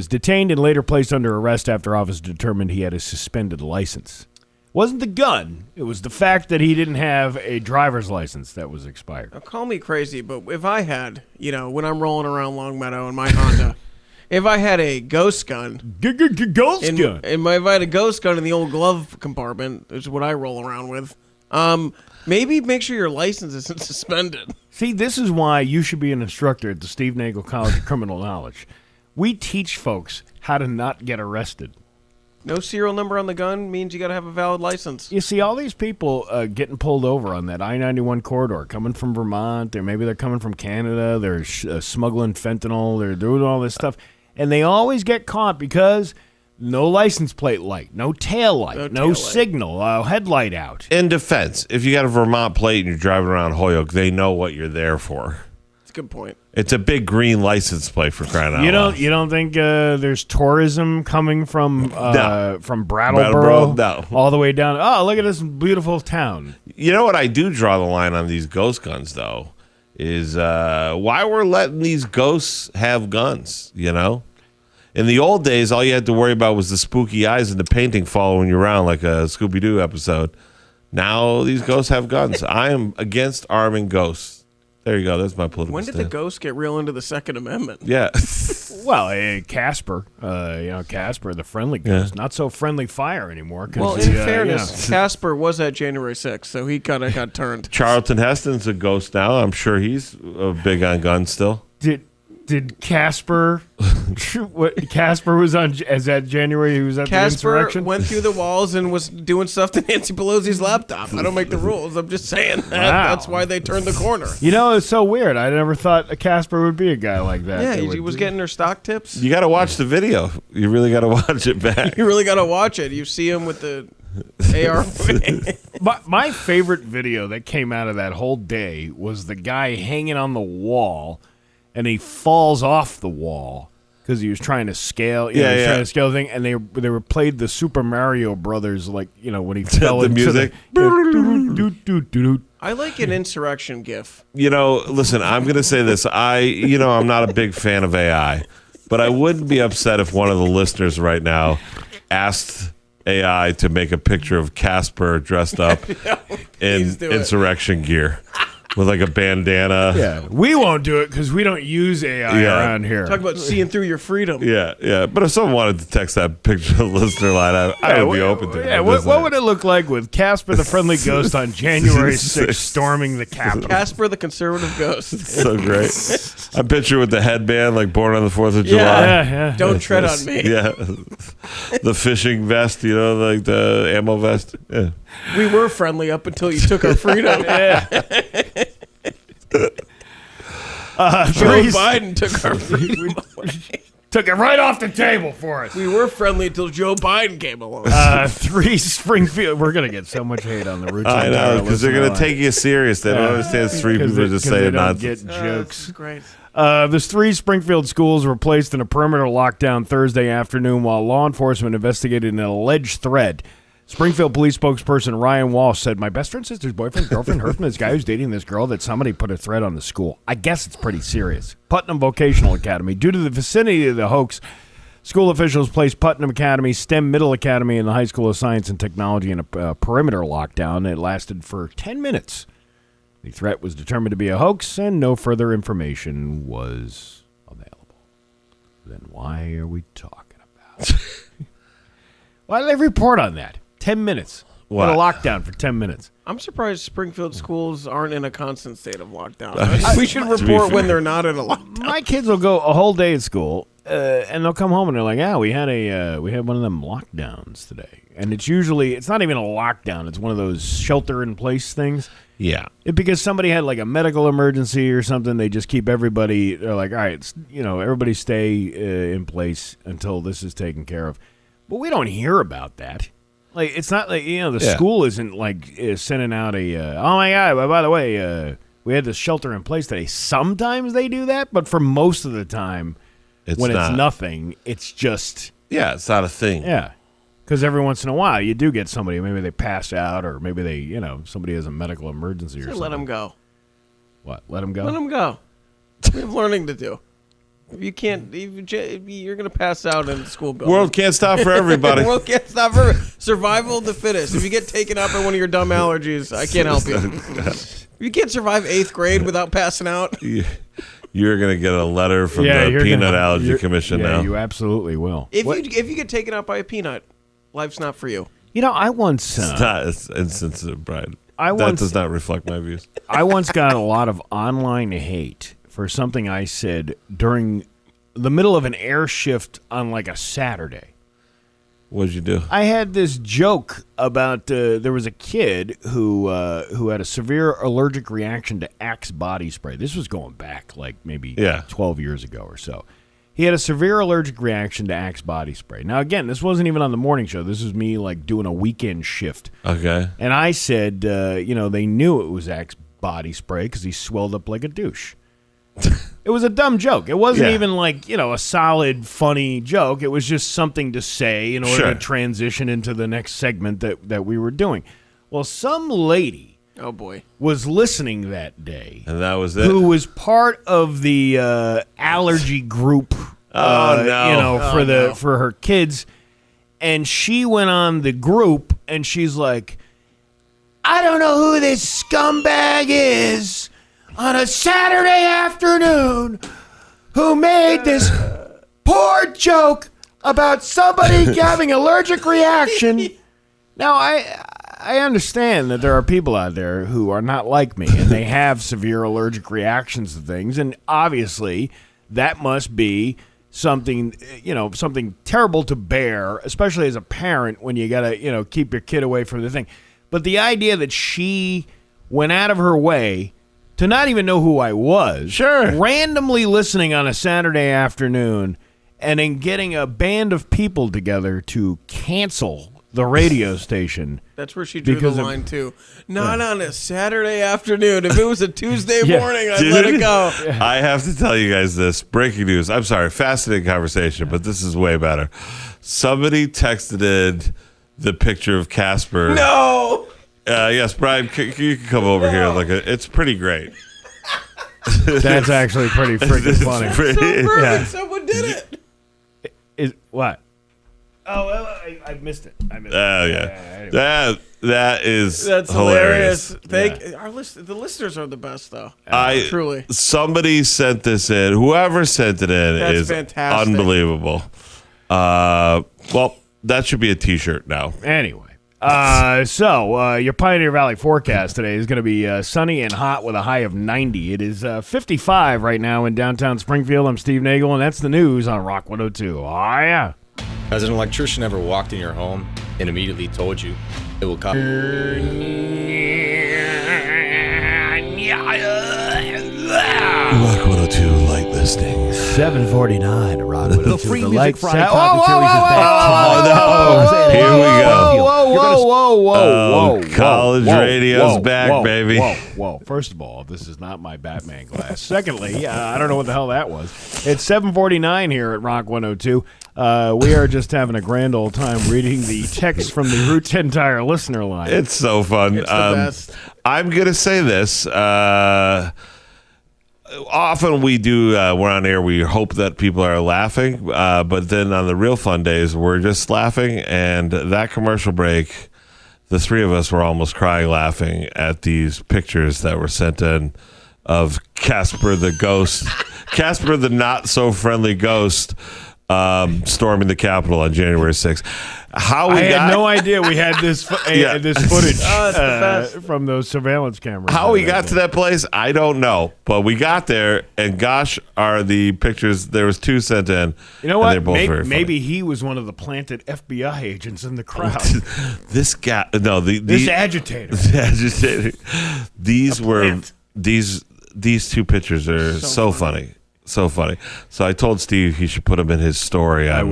detained and later placed under arrest after officers determined he had a suspended license. It wasn't the gun. It was the fact that he didn't have a driver's license that was expired. Now, call me crazy, but if I had, when I'm rolling around Longmeadow in my Honda, if I had a ghost gun. If I had a ghost gun in the old glove compartment, which is what I roll around with, maybe make sure your license isn't suspended. See, this is why you should be an instructor at the Steve Nagle College of Criminal Knowledge. We teach folks how to not get arrested. No serial number on the gun means you got to have a valid license. You see, all these people getting pulled over on that I-91 corridor, coming from Vermont, maybe they're coming from Canada, they're smuggling fentanyl, they're doing all this stuff, and they always get caught because no license plate light, no tail light, no signal, headlight out. In defense, if you got a Vermont plate and you're driving around Holyoke, they know what you're there for. That's a good point. It's a big green license plate for crying out loud. You don't think there's tourism coming from from Brattleboro? No. All the way down? Oh, look at this beautiful town. You know what I do draw the line on these ghost guns, though, is why we're letting these ghosts have guns, In the old days, all you had to worry about was the spooky eyes and the painting following you around like a Scooby-Doo episode. Now these ghosts have guns. I am against arming ghosts. There you go. That's my political When did the stand. ghosts get real into the Second Amendment? Yeah. Well, Casper, Casper, the friendly ghost, not so friendly fire anymore. 'Cause Well, in fairness, Casper was at January 6th, so he kind of got turned. Charlton Heston's a ghost now. I'm sure he's big on guns still. Did Casper? What Casper was on? As that January, he was at the Casper insurrection. went through the walls and was doing stuff to Nancy Pelosi's laptop. I don't make the rules. I'm just saying that. Wow. That's why they turned the corner. You know, it's so weird. I never thought a Casper would be a guy like that. Yeah, That he would- was getting her stock tips. You got to watch the video. You really got to watch it back. You really got to watch it. You see him with the AR. My favorite video that came out of that whole day was the guy hanging on the wall, and he falls off the wall because he was trying to scale. He was trying to scale the thing, and they were played the Super Mario Brothers, like when he fell The into music. I like an insurrection gif. Listen, I'm going to say this. I'm not a big fan of AI, but I wouldn't be upset if one of the listeners right now asked AI to make a picture of Casper dressed up in insurrection gear with like a bandana. Yeah, we won't do it because we don't use AI around here. Talk about seeing through your freedom. Yeah. But if someone wanted to text that picture to the listener line, I would be open to it. Yeah, what would it look like with Casper the Friendly Ghost on January 6th storming the Capitol? Casper the conservative ghost. So great. I picture with the headband, like Born on the 4th of July. Yeah. Don't tread on me. Yeah. The fishing vest, like the ammo vest. Yeah. We were friendly up until you took our freedom. Joe Biden took our freedom away. Took it right off the table for us. We were friendly until Joe Biden came along. 3 Springfield. We're gonna get so much hate on the Root. I know, because they're going to take you serious. They don't understand it's three people just saying nonsense. Get jokes. Great. There's 3 Springfield schools were placed in a perimeter lockdown Thursday afternoon while law enforcement investigated an alleged threat. Springfield police spokesperson Ryan Walsh said, "My best friend's sister's boyfriend, girlfriend heard from this guy who's dating this girl that somebody put a threat on the school. I guess it's pretty serious." Putnam Vocational Academy. Due to the vicinity of the hoax, school officials placed Putnam Academy, STEM Middle Academy, and the High School of Science and Technology in a perimeter lockdown. It lasted for 10 minutes. The threat was determined to be a hoax, and no further information was available. Then why are we talking about it? Why did they report on that? 10 minutes. What? A lockdown for 10 minutes. I'm surprised Springfield schools aren't in a constant state of lockdown. We should report when they're not in a lockdown. My kids will go a whole day at school, and they'll come home and they're like, "Yeah, we had one of them lockdowns today." And it's not even a lockdown. It's one of those shelter-in-place things. Yeah. Because somebody had like a medical emergency or something, they just keep everybody. They're like, "All right, everybody stay in place until this is taken care of." But we don't hear about that. Like, it's not like, the school isn't like sending out oh my God, by the way, we had this shelter in place today. Sometimes they do that, but for most of the time, it's nothing, it's just. Yeah, it's not a thing. Yeah. Because every once in a while, you do get somebody, maybe they pass out, or maybe they, somebody has a medical emergency or something. Let them go. What? Let them go? Let them go. We have learning to do. If you can't, you're going to pass out in the school building. World can't stop for everybody. World can't stop for survival of the fittest. If you get taken out by one of your dumb allergies, I can't help you. If you can't survive 8th grade without passing out. You're going to get a letter from the Peanut Allergy Commission now. You absolutely will. If you get taken out by a peanut, life's not for you. I once... It's not. It's insensitive, Brian. That does not reflect my views. I once got a lot of online hate for something I said during the middle of an air shift on like a Saturday. What did you do? I had this joke about there was a kid who had a severe allergic reaction to Axe body spray. This was going back like maybe 12 years ago or so. He had a severe allergic reaction to Axe body spray. Now, again, this wasn't even on the morning show. This was me like doing a weekend shift. Okay. And I said, they knew it was Axe body spray because he swelled up like a douche. It was a dumb joke. It wasn't even like, a solid, funny joke. It was just something to say in order to transition into the next segment that we were doing. Well, some lady was listening that day. And that was it? Who was part of the allergy group for her kids. And she went on the group and she's like, "I don't know who this scumbag is, on a Saturday afternoon who made this poor joke about somebody having allergic reaction. Now, I understand that there are people out there who are not like me, and they have severe allergic reactions to things, and obviously that must be something terrible to bear, especially as a parent when you gotta, keep your kid away from the thing. But the idea that she went out of her way to not even know who I was, randomly listening on a Saturday afternoon, and then getting a band of people together to cancel the radio station. That's where she drew the line, too. Not on a Saturday afternoon. If it was a Tuesday morning, I'd let it go. I have to tell you guys this. Breaking news. I'm sorry. Fascinating conversation, but this is way better. Somebody texted in the picture of Casper. No! Yes, Brian, you can come over here and look at it. It's pretty great. That's actually pretty freaking funny. Someone did it. What? Oh, well, I missed it. Oh, yeah. Anyway. That's hilarious. The listeners are the best, though. Truly. Somebody sent this in. Whoever sent it in is fantastic. Unbelievable. Well, that should be a T-shirt now. Anyway. So your Pioneer Valley forecast today is going to be sunny and hot with a high of 90. It is 55 right now in downtown Springfield. I'm Steve Nagle, and that's the news on Rock 102. Oh, yeah. Has an electrician ever walked in your home and immediately told you it will cost? Rock 102 light listings. 749 to Rock 102. The free the music lights Friday out. concert series is back tomorrow. Here we go. Whoa. College radio's back, baby. Whoa. First of all, this is not my Batman glass. Secondly, I don't know what the hell that was. It's 749 here at Rock 102. We are just having a grand old time reading the text from the Route 10 Tire listener line. It's so fun. It's the best. I'm going to say this. Often we do, we're on air, we hope that people are laughing, but then on the real fun days, we're just laughing. And that commercial break, the three of us were almost crying laughing at these pictures that were sent in of Casper the ghost, Casper the not so friendly ghost, storming the Capitol on January 6th. I had no idea we had this this footage from those surveillance cameras. How we got to that place, I don't know. But we got there, and gosh, are the pictures, there was two sent in. You know what? They're both very maybe he was one of the planted FBI agents in the crowd. This guy, no, this agitator. These were, these two pictures are so funny. So funny. So I told Steve he should put them in his story on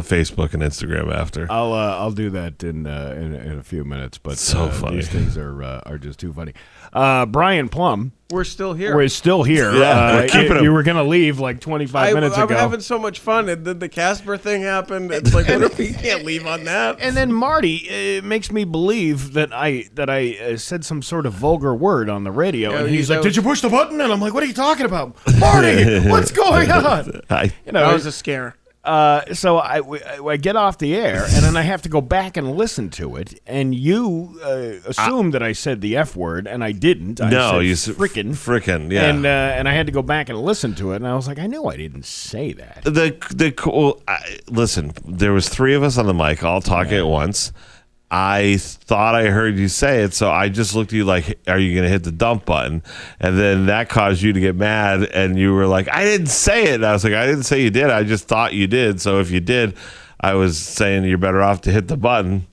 Facebook and Instagram after. I'll do that in a few minutes. But so funny. These things are just too funny. Brian Plum. We're still here. We're still here. Yeah, we're keeping him. You were going to leave like 25 minutes ago. I'm having so much fun. And then the Casper thing happened. It's like, what if we can't leave on that? And then Marty makes me believe that I said some sort of vulgar word on the radio. Yeah, and he's like, did you push the button? And I'm like, what are you talking about? Marty, what's going on? That was a scare. So I get off the air, and then I have to go back and listen to it. And you assumed that I said the F word, and I didn't. You said frickin', yeah. And I had to go back and listen to it, and I was like, I knew I didn't say that. Listen, there was three of us on the mic all talking at once. I thought I heard you say it, so I just looked at you like, are you going to hit the dump button? And then that caused you to get mad, and you were like, I didn't say it. And I was like, I didn't say you did. I just thought you did. So if you did, I was saying you're better off to hit the button.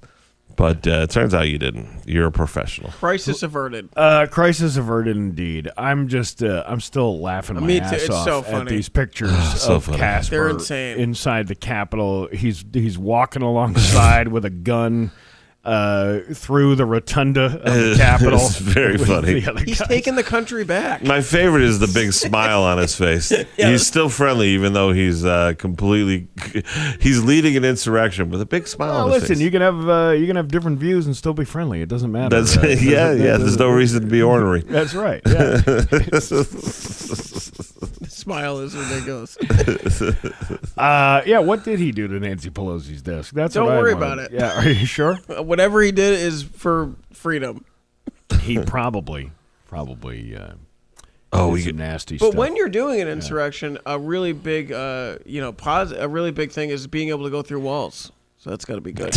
But it turns out you didn't. You're a professional. Crisis averted. Crisis averted indeed. I'm still laughing my ass off at these pictures of Casper. They're insane. Inside the Capitol. He's walking alongside with a gun through the rotunda of the Capitol. It's very funny. He's taking the country back. My favorite is the big smile on his face. Yeah. He's still friendly, even though he's completely. He's leading an insurrection with a big smile on his face. You can have different views and still be friendly. It doesn't matter. There's no reason to be ornery. That's right. Yeah. The smile is ridiculous. What did he do to Nancy Pelosi's desk? Don't worry about it. Yeah, are you sure? Whatever he did is for freedom. He probably Oh, some nasty But stuff. when you're doing an insurrection, a really big, a really big thing is being able to go through walls. So that's got to be good.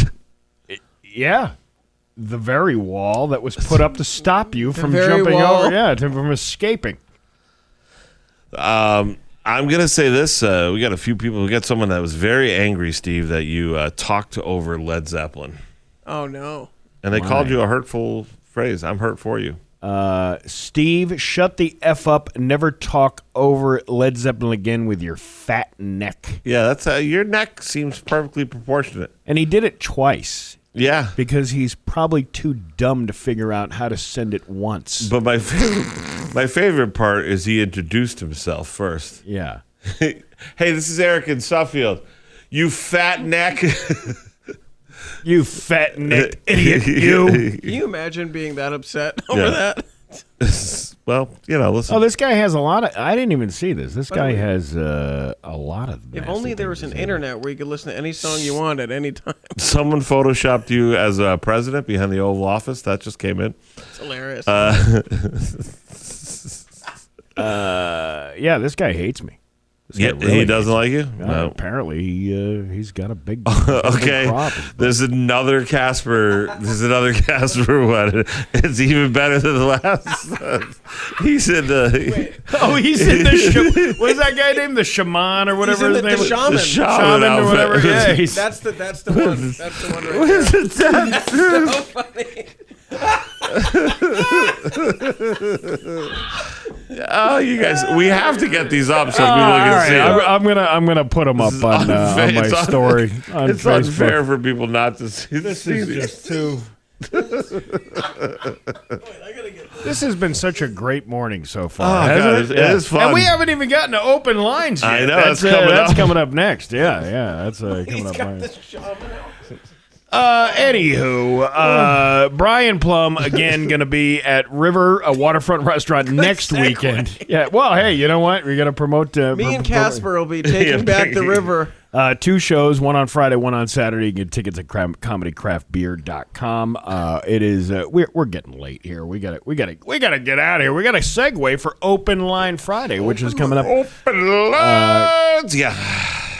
Yeah. The very wall that was put up to stop you from very jumping wall. over. From escaping. I'm gonna say this. We got a few people. We got someone that was very angry, Steve, that you talked over Led Zeppelin, Oh no. and they called you a hurtful phrase. I'm hurt for you. Steve, shut the F up. Never talk over Led Zeppelin again with your fat neck. Yeah, that's your neck seems perfectly proportionate. And he did it twice. Yeah, Because he's probably too dumb to figure out how to send it once. but my favorite part is he introduced himself first. Yeah. Hey, this is Eric in Suffield. You fat neck. You fat neck idiot, you. Can you imagine being that upset over that? Well, listen. Oh, this guy has a lot of... I didn't even see this. This guy has a lot of... If nasty only there was things an to say. internet where you could listen to any song you want at any time. Someone photoshopped you as a president behind the Oval Office. That just came in. It's hilarious. Yeah, this guy hates me. This guy Yeah, really he doesn't like you? No. Apparently, he's got a big, Okay, big crop. there's another Casper. One. It's even better than the last. He's in the. Oh, he's in the. What is that guy named? The shaman or whatever He's his in name the is? shaman. The shaman or outfit. whatever. Yeah, he's, That's the one. That's the one right there. So funny. Oh, you guys, we have to get these up so people all can right, see them. I'm gonna put them up on my It's story on It's Facebook. unfair for people not to see This is just too. This has been such a great morning so far. Oh, hasn't God, it is fun. And we haven't even gotten to open lines yet. I know, That's that's coming up. next. Yeah, that's coming He's up got next. this shaman outfit. Anywho, Brian Plum again going to be at River, a waterfront restaurant next weekend. Yeah, well, hey, you know what? We're going to promote. Me and Casper will be taking back the river. 2 shows, one on Friday, one on Saturday. You can get tickets at comedycraftbeer.com. It is we're getting late here. We gotta get out of here. We got a segue for Open Line Friday, which is coming up. Open lines. Yeah.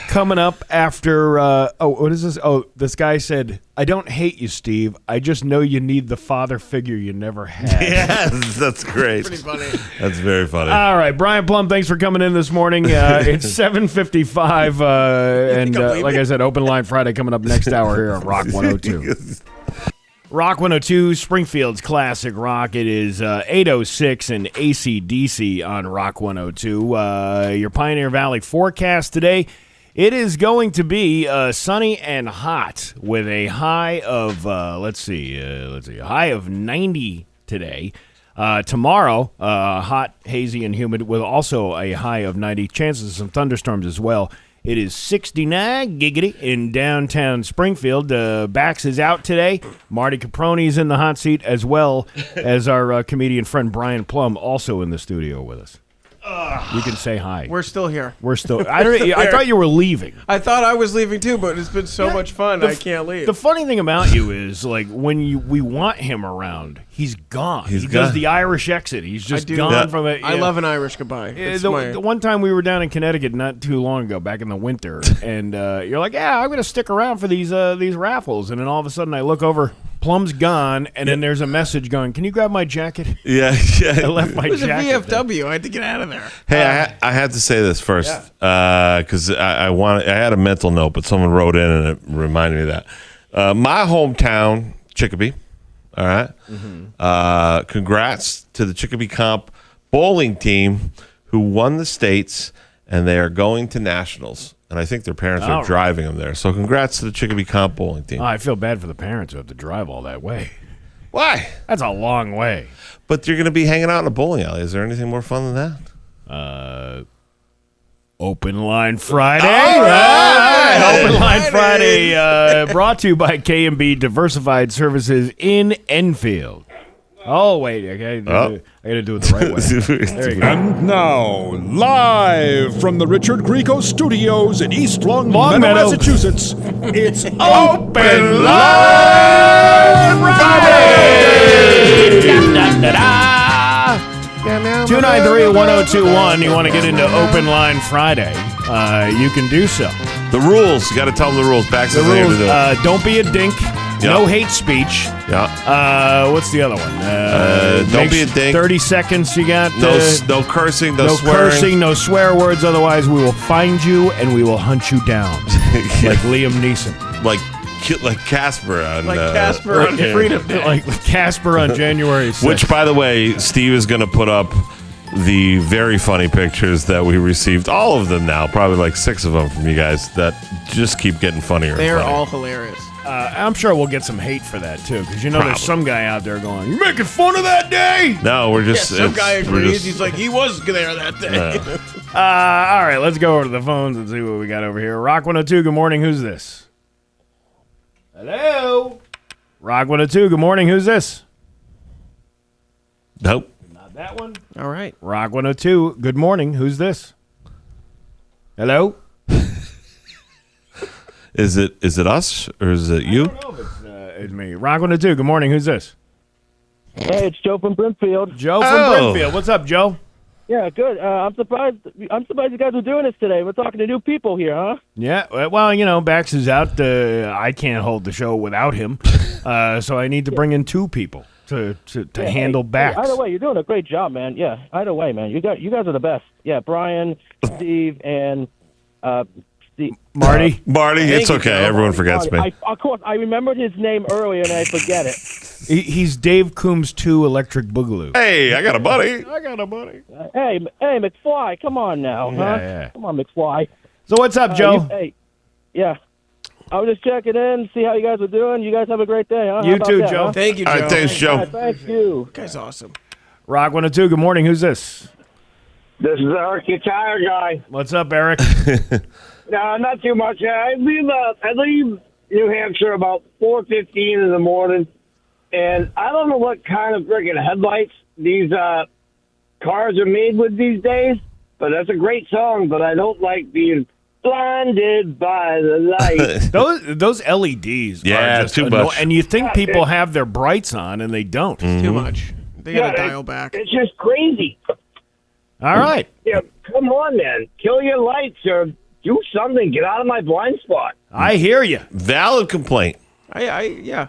Coming up after, what is this? Oh, this guy said, I don't hate you, Steve. I just know you need the father figure you never had. Yes, that's great. Pretty funny. That's very funny. All right, Brian Plum, thanks for coming in this morning. It's 7:55, and like I said, Open Line Friday coming up next hour here on Rock 102. Rock 102, Springfield's classic rock. It is 8:06 and AC/DC on Rock 102. Your Pioneer Valley forecast today. It is going to be sunny and hot with a high of a high of 90 today. Tomorrow, hot, hazy, and humid with also a high of 90. Chances of some thunderstorms as well. It is 69 giggity in downtown Springfield. Bax is out today. Marty Caproni's in the hot seat, as well as our comedian friend Brian Plum, also in the studio with us. You can say hi. We're still here. We're still. I thought you were leaving. I thought I was leaving too, but it's been so much fun. I can't leave. The funny thing about you is, like, when we want him around, he's gone. He does the Irish exit. He's just gone from it. I love an Irish goodbye. It's The one time we were down in Connecticut not too long ago, back in the winter, and you're like, "Yeah, I'm going to stick around for these raffles," and then all of a sudden I look over. Plum's gone, and then there's a message going, "Can you grab my jacket?" Yeah. I left my It was a jacket. VFW. I had to get out of there. Hey, I had to say this first because I had a mental note, but someone wrote in and it reminded me of that. My hometown, Chicopee. All right. Mm-hmm. Congrats to the Chicopee Comp bowling team who won the states, and they are going to nationals. And I think their parents are driving them there. So congrats to the Chicopee Comp bowling team. I feel bad for the parents who have to drive all that way. Why? That's a long way. But you're going to be hanging out in a bowling alley. Is there anything more fun than that? Open Line Friday. All right. Open Line Friday brought to you by K&B Diversified Services in Enfield. Oh, wait. Okay. I got to do it the right way. There you go. And now, live from the Richard Grieco Studios in East Longmeadow, Massachusetts, it's Open Line Friday! 293-1021. You want to get into Open Line Friday? You can do so. The rules. You got to tell them the rules. Bax The is here to rules, do it. don't be a dink. Yep. No hate speech. Yeah. What's the other one? Don't be a dink. 30 seconds you got. No cursing, no no swearing. cursing, no swear words. Otherwise, we will find you and we will hunt you down. Like Liam Neeson. Like Casper on Casper on Freedom Day. Like Casper on January 6th. Which, by the way, Steve is going to put up the very funny pictures that we received. All of them now, probably like 6 of them from you guys that just keep getting funnier. They're and funnier. all hilarious. I'm sure we'll get some hate for that too, because there's some guy out there going, "You making fun of that day?" No, we're just. Some guy agrees. He's like, he was there that day. All right, let's go over to the phones and see what we got over here. Rock 102. Good morning. Who's this? Hello. Rock 102. Good morning. Who's this? Nope. Not that one. All right. Rock 102. Good morning. Who's this? Hello. Is it us or is it you? I don't know if it's me. Rock 102. Good morning. Who's this? Hey, it's Joe from Brimfield. Joe from Brimfield. What's up, Joe? Yeah, good. I'm surprised you guys are doing this today. We're talking to new people here, huh? Yeah, well, Bax is out. I can't hold the show without him, so I need to bring in 2 people to handle Bax. Either way, you're doing a great job, man. Yeah, either way, man. You guys are the best. Yeah, Brian, Steve, and Marty. Marty, it's okay. Everyone forgets me. Of course, I remembered his name earlier, and I forget it. He's Dave Coombs 2 Electric Boogaloo. Hey, I got a buddy. Hey, McFly, come on now, huh? Yeah. Come on, McFly. So what's up, Joe? Yeah. I was just checking in, see how you guys are doing. You guys have a great day, huh? You How about too, that, Joe. huh? Thank you, Joe. All right, thanks, Joe. Thank you. That guy's awesome. Rock 102. Good morning. Who's this? This is Eric, your tire guy. What's up, Eric? No, not too much. I leave New Hampshire about 4:15 in the morning, and I don't know what kind of friggin' headlights these cars are made with these days, but that's a great song, but I don't like being blinded by the light. those LEDs are just too much. And you think people have their brights on, and they don't. Too much. They got to dial back. It's just crazy. All right. Yeah, come on, man. Kill your lights or do something. Get out of my blind spot. I hear you. Valid complaint. Yeah.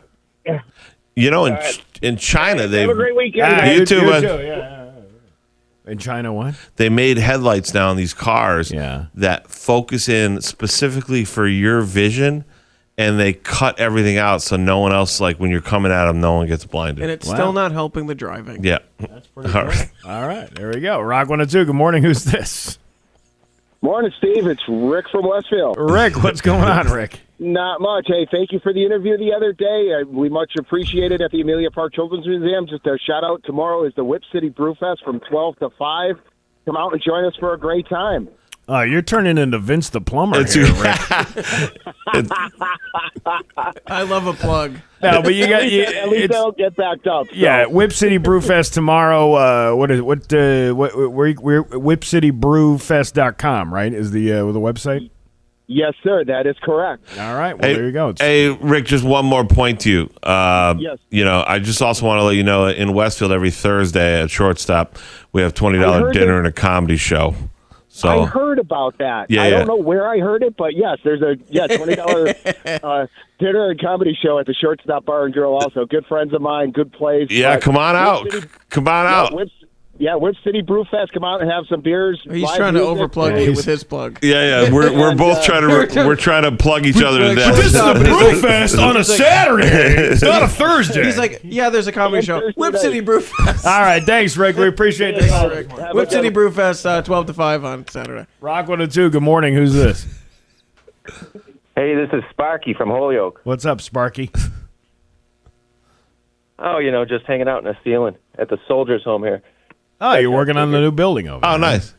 In China, they Have a great weekend. You too, bud. Yeah. In China, what? They made headlights now in these cars that focus in specifically for your vision, and they cut everything out so no one else, like when you're coming at them, no one gets blinded. And it's still not helping the driving. Yeah. That's pretty cool. All right, there we go. Rock 102. Good morning. Who's this? Morning, Steve. It's Rick from Westfield. Rick, what's going on, Rick? Not much. Hey, thank you for the interview the other day. We much appreciate it at the Amelia Park Children's Museum. Just a shout-out. Tomorrow is the Whip City Brew Fest from 12 to 5. Come out and join us for a great time. You're turning into Vince the Plumber here, Rick. I love a plug. No, but you got at least they'll get backed up. So. Yeah, Whip City Brew Fest tomorrow. What is it? We're whipcitybrewfest.com, right? Is the website? Yes, sir. That is correct. All right. Well, there you go. Hey, Rick, just one more point to you. Yes. I just also want to let you know in Westfield every Thursday at Shortstop we have $20 dinner and a comedy show. So I heard about that. Yeah, I don't know where I heard it, but yes, there's a $20 dinner and comedy show at the Shortstop Bar and Grill. Also, good friends of mine, good place. Yeah, come on out. Come on out. Whip City Brew Fest. Come out and have some beers. He's trying to overplug you with his plug. Yeah. We're both trying to plug each other to death. This is a Brew Fest on a Saturday. It's not a Thursday. He's like, yeah, there's a comedy show. Whip City Brew Fest. All right, thanks, Rick. We appreciate it. Rick. Whip City Brew Fest, 12 to 5 on Saturday. Rock 102. Good morning. Who's this? Hey, this is Sparky from Holyoke. What's up, Sparky? Oh, just hanging out in the ceiling at the Soldiers' Home here. Oh, you're working on the new building over there. Oh, nice.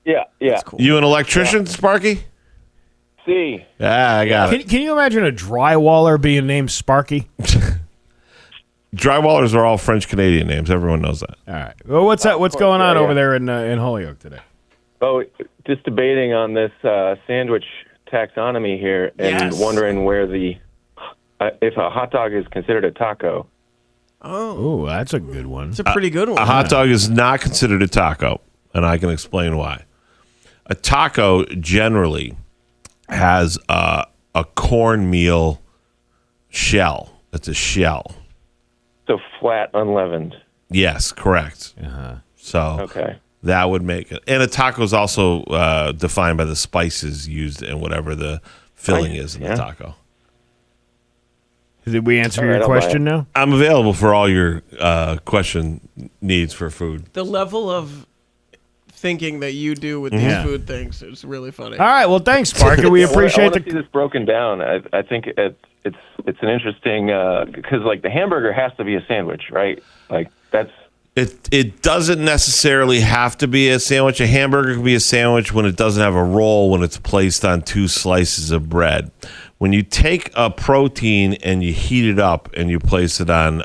Yeah. Cool. You an electrician, Sparky? See. Yeah, I got it. Can you imagine a drywaller being named Sparky? Drywallers are all French-Canadian names. Everyone knows that. All right. Well, what's going on over there in Holyoke today? Oh, just debating on this sandwich taxonomy here and wondering where if a hot dog is considered a taco. Oh, that's a good one. It's a pretty good one. A hot dog is not considered a taco, and I can explain why. A taco generally has a cornmeal shell. It's a shell. So flat, unleavened. Yes, correct. So that would make it. And a taco is also defined by the spices used in whatever the filling is in the taco. Did we answer your question now? I'm available for all your question needs for food. The level of thinking that you do with these food things is really funny. All right, well, thanks, Sparky. We appreciate I want to see this broken down. I think it's an interesting because like the hamburger has to be a sandwich, right? Like that's. It doesn't necessarily have to be a sandwich. A hamburger can be a sandwich when it doesn't have a roll, when it's placed on 2 slices of bread. When you take a protein and you heat it up and you place it on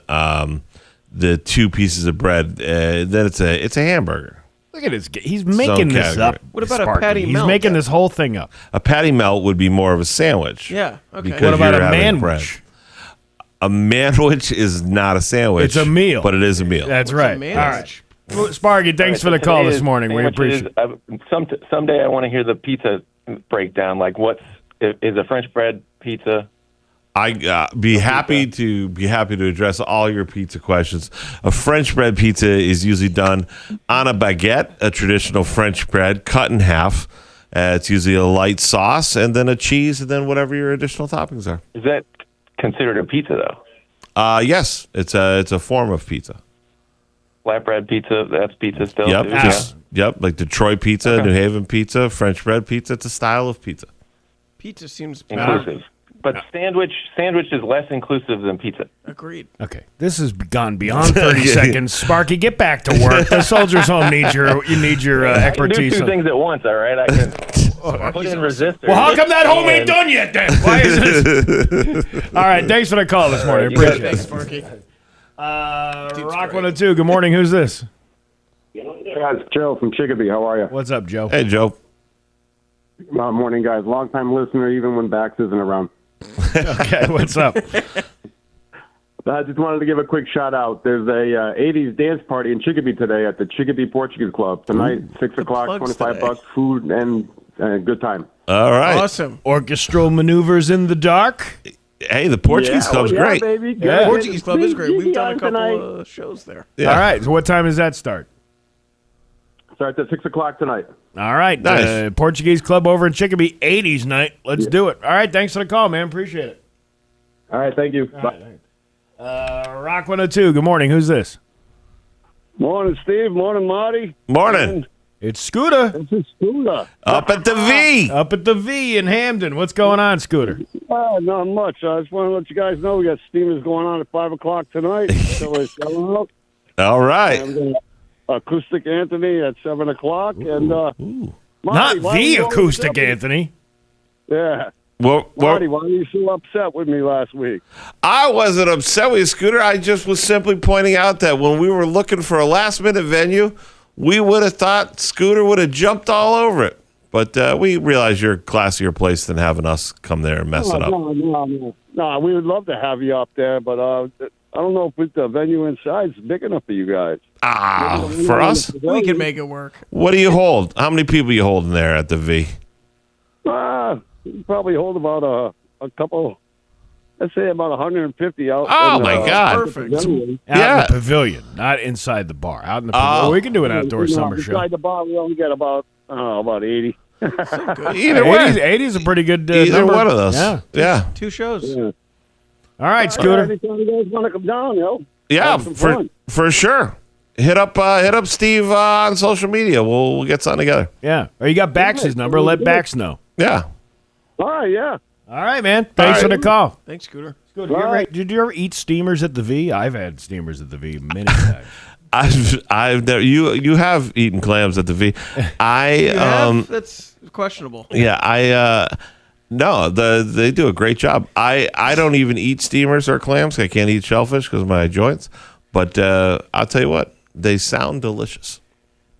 the 2 pieces of bread, then it's a hamburger. Look at this. He's making this up. What about Sparky? a patty melt? He's making this whole thing up. A patty melt would be more of a sandwich. Yeah. Okay. What about a manwich? A manwich is not a sandwich. It's a meal. But it is a meal. That's right. All right. Well, Sparky, thanks for the call this morning. We appreciate it. Someday I want to hear the pizza breakdown. Like, is a French bread pizza? I be happy to address all your pizza questions. A French bread pizza is usually done on a baguette, a traditional French bread cut in half. It's usually a light sauce and then a cheese and then whatever your additional toppings are. Is that considered a pizza though? Yes, it's a form of pizza. Flatbread pizza, that's pizza still. Yep, yep, like Detroit pizza, New Haven pizza, French bread pizza. It's a style of pizza. Pizza seems inclusive, but sandwich is less inclusive than pizza. Agreed. Okay, this has gone beyond 30 seconds. Sparky, get back to work. The Soldiers Home needs your expertise. I can do 2 things at once. All right, I can put in resistors. Well, how come that home ain't done yet then? Why is this? All right, thanks for the call this morning. Appreciate it. Thanks, Sparky. Rock 102. Good morning. Who's this? It's Joe from Chicopee. How are you? What's up, Joe? Hey, Joe. Morning, guys. Long-time listener, even when Bax isn't around. Okay, what's up? I just wanted to give a quick shout-out. There's a 80s dance party in Chicopee today at the Chicopee Portuguese Club. Tonight, 6 o'clock, $25, food, and good time. All right. Awesome. Orchestral maneuvers in the dark. Hey, the Portuguese Club's great. Baby. Yeah. Portuguese Club is great. We've done a couple of shows there. Yeah. All right, so what time does that start? Starts at 6 o'clock tonight. All right. Nice. Portuguese Club over in Chicopee, 80s night. Let's do it. All right, thanks for the call, man. Appreciate it. All right, thank you. Bye. Rock 102. Good morning. Who's this? Morning, Steve. Morning, Marty. Morning. It's Scooter. This is Scooter. Up at the V. Up at the V in Hamden. What's going on, Scooter? Not much. I just want to let you guys know we got steamers going on at 5 o'clock tonight. So we're selling out. All right. And, Acoustic Anthony at 7 o'clock. And Not Marty, the Acoustic Anthony. Yeah. Marty, why were you so upset with me last week? I wasn't upset with you, Scooter. I just was simply pointing out that when we were looking for a last-minute venue, we would have thought Scooter would have jumped all over it. But we realize you're a classier place than having us come there and mess it up. No, we would love to have you up there, but I don't know if the venue inside is big enough for you guys. For us? We can make it work. What do you hold? How many people you holding there at the V? You probably hold about a couple, let's say about 150 out. Oh, my God. Perfect. Out in the pavilion, not inside the bar. Out in the pavilion. Well, we can do an outdoor summer show. Inside the bar, we only get about 80. Either way. 80 is a pretty good Either number. one of those. Yeah. 2 shows. Yeah. All right, Scooter. Anytime you guys want to come down, Yeah, have some fun. for sure. Hit up Steve on social media. We'll get something together. Yeah. Or you got Bax's number. Let Bax know. Yeah. All right, yeah. All right, man. Thanks for the call. Thanks, Scooter. Scooter, did you ever eat steamers at the V? I've had steamers at the V many times. I've never, you have eaten clams at the V. That's questionable. Yeah, no, they do a great job. I don't even eat steamers or clams. I can't eat shellfish because of my joints. But I'll tell you what, they sound delicious.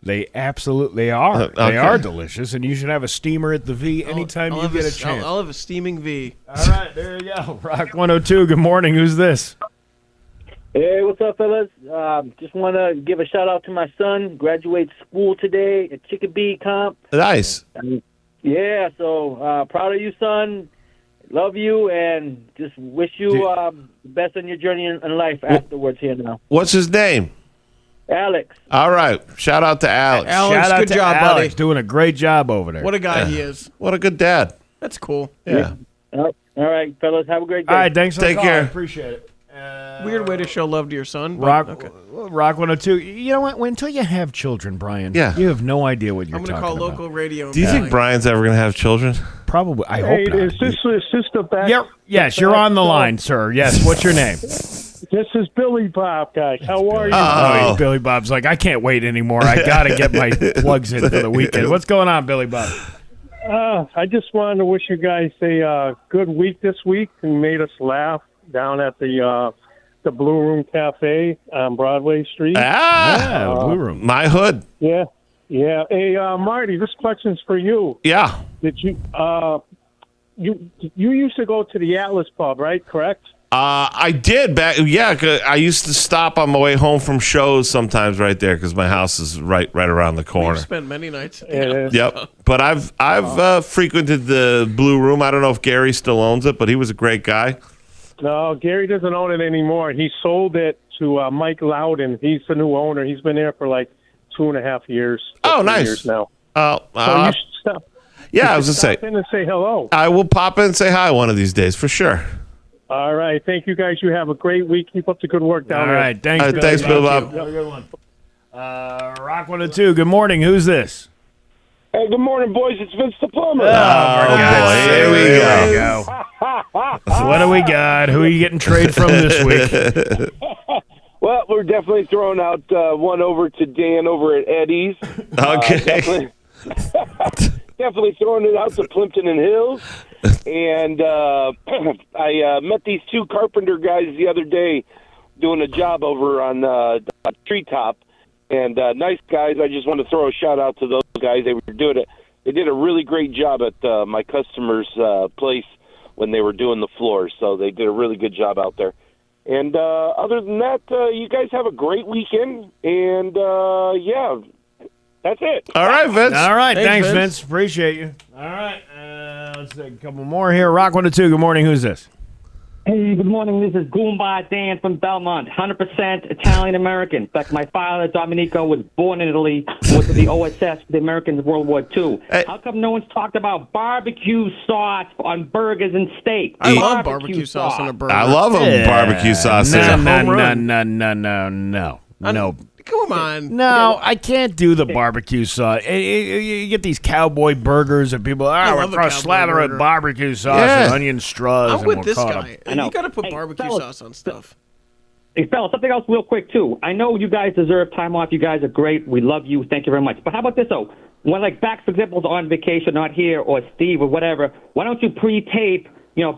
They absolutely are. Okay. They are delicious, and you should have a steamer at the V anytime you get a chance. I'll have a steaming V. All right, there you go. Rock 102. Good morning. Who's this? Hey, what's up, fellas? Just want to give a shout out to my son. Graduates school today at Chicopee Comp. Nice. Yeah, so proud of you, son. Love you, and just wish you the best on your journey in life afterwards here now. What's his name? Alex. All right. Shout out to Alex. Alex, Shout out good to job, Alex, buddy. doing a great job over there. What a guy he is. What a good dad. That's cool. Yeah. All right, fellas, have a great day. All right, thanks for Take the call. care. I appreciate it. Weird way to show love to your son. but Rock 102. You know what? Until you have children, Brian, Yeah. you have no idea what you're I'm talking going to call about. local radio. and Do you be think like, Brian's ever going to have children? Probably. I Hey, hope not. is this the back? Yes, you're on the line, sir. Yes. What's your name? This is Billy Bob, guys. How are you? Oh, Billy Bob's like, I can't wait anymore. I got to get my plugs in for the weekend. What's going on, Billy Bob? I just wanted to wish you guys a good week this week. You made us laugh down at the Blue Room Cafe on Broadway Street. Yeah, Blue Room. My hood. Yeah. Hey, Marty, this question's for you. Yeah. Did you you used to go to the Atlas Pub, right? Correct? I did back. Yeah, 'cause I used to stop on my way home from shows sometimes right there because my house is right around the corner. We've spent many nights. Yep. But I've frequented the Blue Room. I don't know if Gary still owns it, but he was a great guy. No, Gary doesn't own it anymore. He sold it to Mike Loudon. He's the new owner. He's been there for like 2.5 years. Oh, 3 nice. years now. So you should stop. yeah, I you was should gonna say stop in and say hello. I will pop in and say hi one of these days for sure. All right. Thank you, guys. You have a great week. Keep up the good work down All there. right. Thanks, All right, thanks, Bill Bob. Have a good one. Rock 102. Good morning. Who's this? Hey, good morning, boys. It's Vince the Plumber. boy, here we go. What do we got? Who are you getting trade from this week? Well, we're definitely throwing out one over to Dan over at Eddie's. Okay. Definitely throwing it out to Plimpton and Hills. And I met these two carpenter guys the other day doing a job over on Treetop. And nice guys. I just want to throw a shout out to those guys. They were doing it. They did a really great job at my customer's place when they were doing the floors. So they did a really good job out there. And other than that, you guys have a great weekend. And yeah, that's it. All right, Vince. All right. Thanks, Vince. Appreciate you. All right. Let's take a couple more here. Rock 102. Good morning. Who's this? Hey, good morning. This is Goomba Dan from Belmont, 100% Italian-American. In fact, my father, Domenico, was born in Italy, went to the OSS for the Americans in World War II. How come no one's talked about barbecue sauce on burgers and steak? I love barbecue sauce on a burger. I love barbecue sauce. No. Come on. No, I can't do the barbecue sauce. You get these cowboy burgers and people, we're love a going to cowboy slather burger. it barbecue sauce Yeah. and onion straws. I'm and with we'll this call it guy. I know. You got to put Hey, barbecue fellas, sauce on stuff. Hey, fellas, something else real quick, too. I know you guys deserve time off. You guys are great. We love you. Thank you very much. But how about this, though? When, like, Bax, for example, is on vacation, not here, or Steve, or whatever, why don't you pre-tape,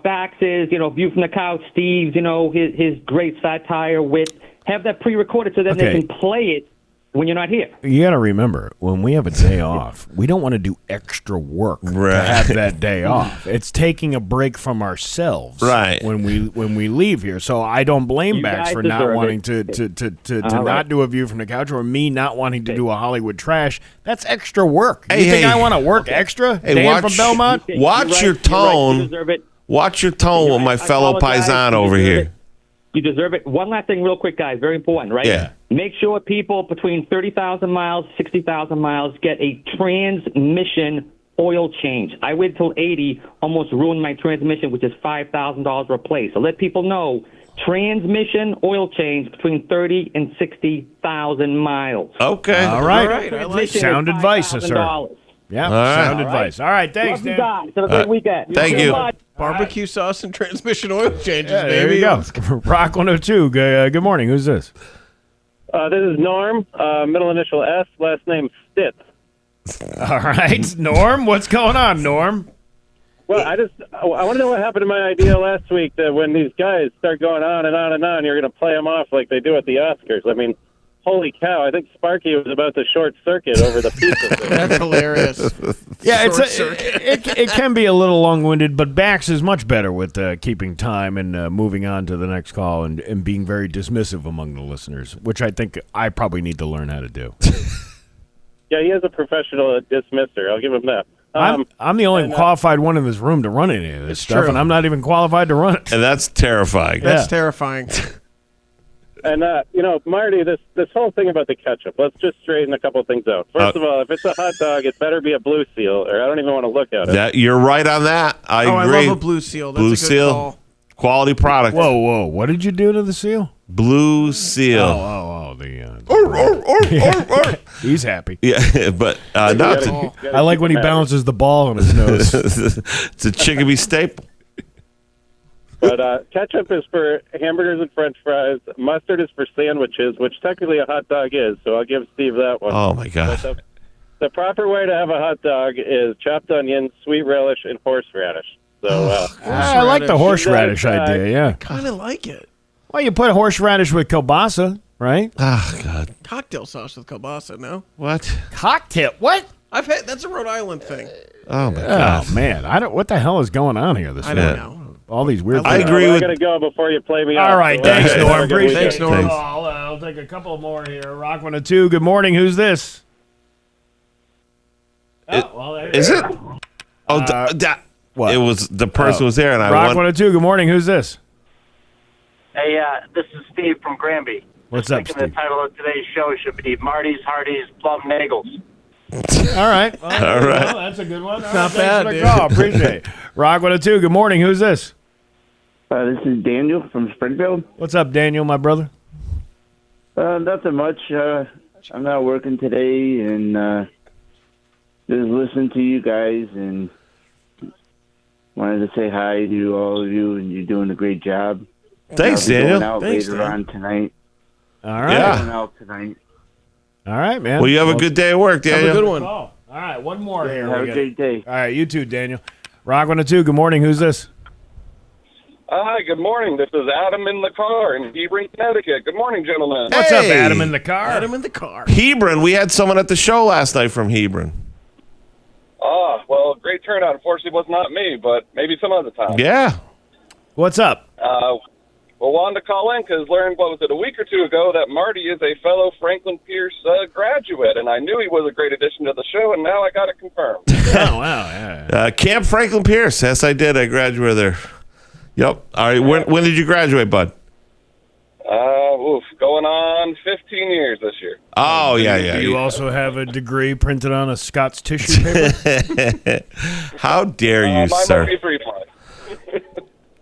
Bax's, View from the Couch, Steve's, his great satire, wit. Have that pre-recorded so then they can play it when you're not here. You got to remember, when we have a day off, we don't want to do extra work to have that day off. It's taking a break from ourselves when we leave here. So I don't blame Bax for not wanting to not do a View from the Couch, or me not wanting to do a Hollywood Trash. That's extra work. You think I want to work extra? Hey, Dan from Belmont? Watch your tone. Watch your tone with my fellow paisan over here. You deserve it. One last thing real quick, guys. Very important, right? Yeah. Make sure people between 30,000 miles, 60,000 miles get a transmission oil change. I waited till 80, almost ruined my transmission, which is $5,000 to replace. So let people know, transmission oil change between 30 and 60,000 miles. Okay. All right. I like sound advice, sir. Yeah, sound advice. All right, thanks, Love you Dan. guys. Have a great weekend. Thank you. Barbecue sauce and transmission oil changes, Yeah, baby. there you go. Rock 102. Good morning. Who's this? This is Norm, middle initial S, last name Stitz. All right, Norm. What's going on, Norm? Well, I want to know what happened to my idea last week that when these guys start going on and on and on, you're going to play them off like they do at the Oscars. I mean, holy cow, I think Sparky was about to short circuit over the pizza thing. That's hilarious. Yeah, it can be a little long-winded, but Bax is much better with keeping time and moving on to the next call and being very dismissive among the listeners, which I think I probably need to learn how to do. Yeah, he is a professional dismisser. I'll give him that. I'm the only qualified one in this room to run any of this stuff, and I'm not even qualified to run it. And that's terrifying. That's terrifying. And, Marty, this whole thing about the ketchup, let's just straighten a couple things out. First of all, if it's a hot dog, it better be a Blue Seal, or I don't even want to look at it. You're right on that. I agree. I love a Blue Seal. That's Blue a good Seal, call. quality product. Whoa. What did you do to the seal? Blue Seal. He's happy. Yeah, but I like when he balances the ball on his nose. It's a Chicopee staple. But ketchup is for hamburgers and French fries. Mustard is for sandwiches, which technically a hot dog is. So I'll give Steve that one. Oh my God! But the proper way to have a hot dog is chopped onions, sweet relish, and horseradish. So I like the horseradish idea. Yeah, Kind of like it. well, you put horseradish with kielbasa, right? Oh God! Cocktail sauce with kielbasa, no? What? Cocktail? What? I've had that's a Rhode Island thing. Oh my God! Oh man, I don't. What the hell is going on here? This I don't week? know. All these weird. I things. agree I with. gotta go before you play me. All right, thanks, Norm. Appreciate Thanks, it. Norm. I'll take a couple more here. Rock 102. Good morning. Who's this? Is it? What? It was the person was there, and I Rock won. 102. Good morning. Who's this? Hey, this is Steve from Granby. What's up, Thinking Steve? the title of today's show should be Marty's, Hardy's, Plum Nagles. All right. Well, All right. well, that's a good one. Not bad, dude. Appreciate it. Rock 102. Good morning. Who's this? This is Daniel from Springfield. What's up, Daniel, my brother? Nothing much. I'm not working today, and just listening to you guys, and wanted to say hi to all of you, and you're doing a great job. Thanks, I'll be Daniel. Going out Thanks, later Dan. on tonight. All right. Yeah. Going out tonight. All right, man. Well, you have a good day at work, Have Daniel. a good one. All right, one more here. Have We a got- great day. All right, you too, Daniel. Rock 102. Good morning. Who's this? Hi, good morning. This is Adam in the car in Hebron, Connecticut. Good morning, gentlemen. What's up, Hey. Adam in the car? Adam in the car. Hebron. We had someone at the show last night from Hebron. Well, great turnout. Unfortunately, it was not me, but maybe some other time. Yeah. What's up? Wanted to call in because learned, what was it, a week or two ago, that Marty is a fellow Franklin Pierce graduate, and I knew he was a great addition to the show, and now I got it confirmed. Oh, wow. Yeah. Camp Franklin Pierce. Yes, I did. I graduated there. Yep. All right. When did you graduate, bud? Going on 15 years this year. Oh, yeah. Do you also have a degree printed on a Scott's tissue paper? How dare you, Mine sir? might be 3 months.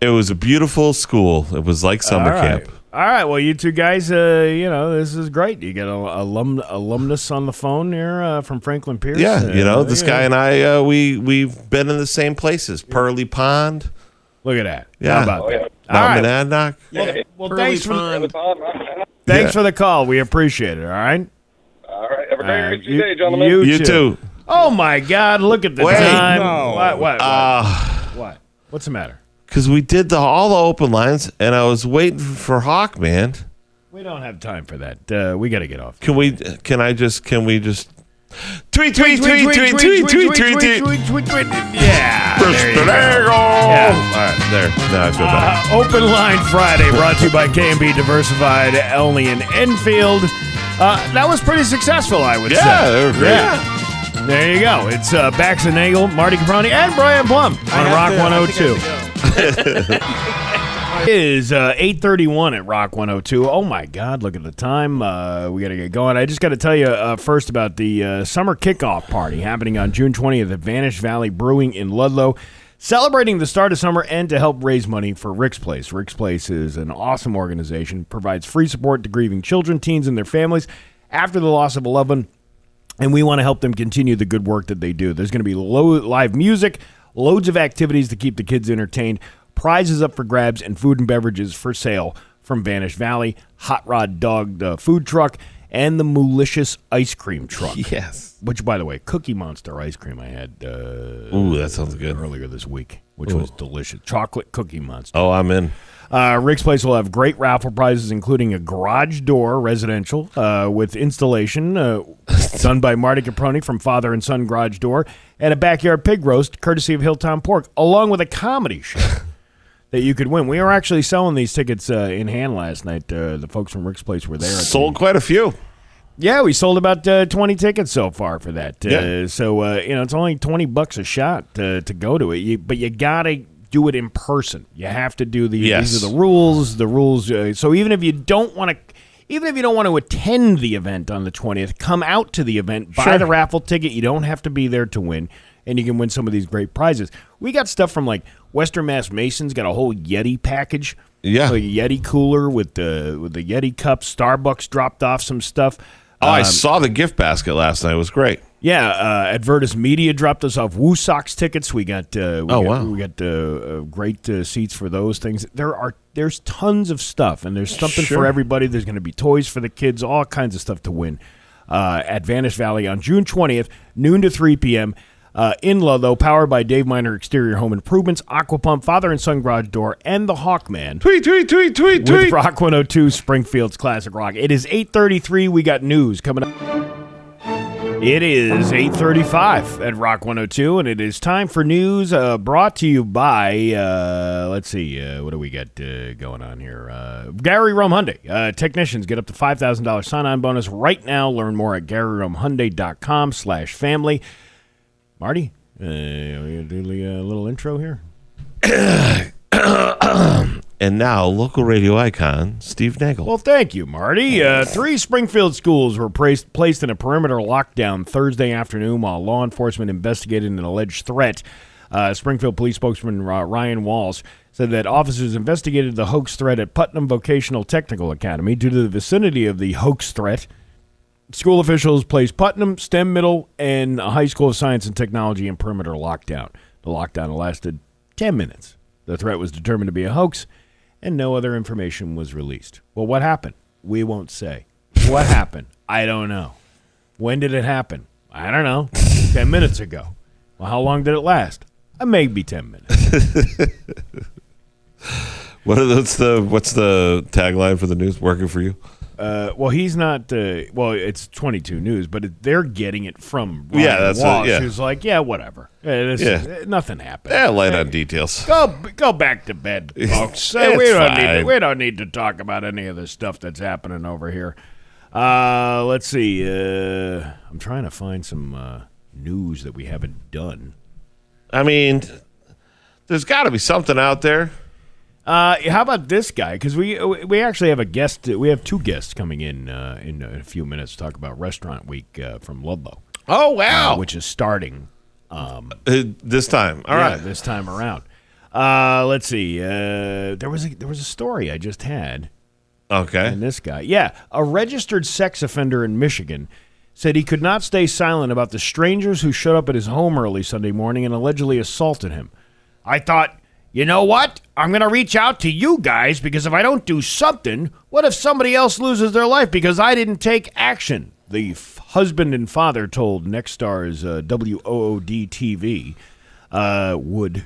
It was a beautiful school. It was like summer All right. camp. All right. Well, you two guys, this is great. You got an alumnus on the phone here from Franklin Pierce. Yeah, this guy and I, we've been in the same places. Pearly Pond. Look at that. Yeah. How about that? Mount Monadnock. Well, Pearly thanks for the call. We appreciate it. All right. All right. Have a great rest of you- your day, gentlemen. You too. Oh my God! Look at the Wait, time. no. What? What's the matter? Because we did all the open lines, and I was waiting for Hawk, man. We don't have time for that. We got to get off. Can we just tweet? Yeah. Bax and Nagle. All right, there. Now I feel better. Open Line Friday, brought to you by K&B Diversified, Elney and Enfield. That was pretty successful, I would say. Yeah, they were great. Yeah. There you go. It's Bax and Nagle, Marty Caproni, and Brian Plum on Rock 102. It is 8:31 at Rock 102. Oh, my God. Look at the time. We got to get going. I just got to tell you first about the summer kickoff party happening on June 20th at Vanish Valley Brewing in Ludlow, celebrating the start of summer and to help raise money for Rick's Place. Rick's Place is an awesome organization, provides free support to grieving children, teens, and their families after the loss of a loved one, and we want to help them continue the good work that they do. There's going to be live music, loads of activities to keep the kids entertained, prizes up for grabs, and food and beverages for sale from Vanish Valley, Hot Rod Dog food truck, and the Moolicious ice cream truck. Yes. Which, by the way, Cookie Monster ice cream I had Ooh, that sounds good. earlier this week, which was delicious. Chocolate Cookie Monster. Oh, I'm in. Rick's Place will have great raffle prizes, including a garage door residential with installation done by Marty Caproni from Father and Son Garage Door, and a backyard pig roast courtesy of Hilltown Pork, along with a comedy show that you could win. We were actually selling these tickets in hand last night. The folks from Rick's Place were there. Sold quite a few. Yeah, we sold about 20 tickets so far for that. Yeah. So, it's only $20 a shot to go to it. But you got to do it in person. You have to do these are the rules. The rules. So even if you don't want to attend the event on the 20th, come out to the event, buy the raffle ticket. You don't have to be there to win, and you can win some of these great prizes. We got stuff from like Western Mass Masons, got a whole Yeti package. Yeah. Like a Yeti cooler with the Yeti cup. Starbucks dropped off some stuff. I saw the gift basket last night. It was great. Yeah, Advertis Media dropped us off Woo Sox tickets. We got wow. We got great seats for those things. There's tons of stuff, and there's something for everybody. There's going to be toys for the kids, all kinds of stuff to win at Vanish Valley on June 20th, noon to 3 p.m. In Ludlow, powered by Dave Miner Exterior Home Improvements, Aquapump, Father and Son Garage Door, and the Hawkman. Tweet. With Rock 102, Springfield's Classic Rock. It is 8:33. We got news coming up. It is 8:35 at Rock 102, and it is time for news brought to you by, let's see, what do we got going on here? Gary Rome Hyundai. Technicians get up to $5,000 sign-on bonus right now. Learn more at GaryRomeHyundai.com/family. Marty, you going to do a little intro here? And now, local radio icon, Steve Nagle. Well, thank you, Marty. 3 Springfield schools were placed in a perimeter lockdown Thursday afternoon while law enforcement investigated an alleged threat. Springfield police spokesman Ryan Walsh said that officers investigated the hoax threat at Putnam Vocational Technical Academy. Due to the vicinity of the hoax threat, school officials placed Putnam, STEM Middle, and a High School of Science and Technology in perimeter lockdown. The lockdown lasted 10 minutes. The threat was determined to be a hoax, and no other information was released. Well, what happened? We won't say. What happened? I don't know. When did it happen? I don't know. 10 minutes ago. Well, how long did it last? Maybe 10 minutes. What's the tagline for the news? Working for you? Well, he's not. It's 22 News, but they're getting it from Ryan Walsh, who's like, whatever. Nothing happened. Yeah, light on details. Go back to bed, folks. We don't need to talk about any of the stuff that's happening over here. Let's see. I'm trying to find some news that we haven't done. I mean, there's got to be something out there. How about this guy? Because we actually have a guest. We have 2 guests coming in a few minutes to talk about Restaurant Week from Ludlow. Oh, wow. Which is starting this time. All right, this time around. Let's see. There was a story I just had. Okay. And this guy, a registered sex offender in Michigan said he could not stay silent about the strangers who showed up at his home early Sunday morning and allegedly assaulted him. I thought, you know what? I'm going to reach out to you guys because if I don't do something, what if somebody else loses their life because I didn't take action? The husband and father told Nexstar's WOOD TV Wood.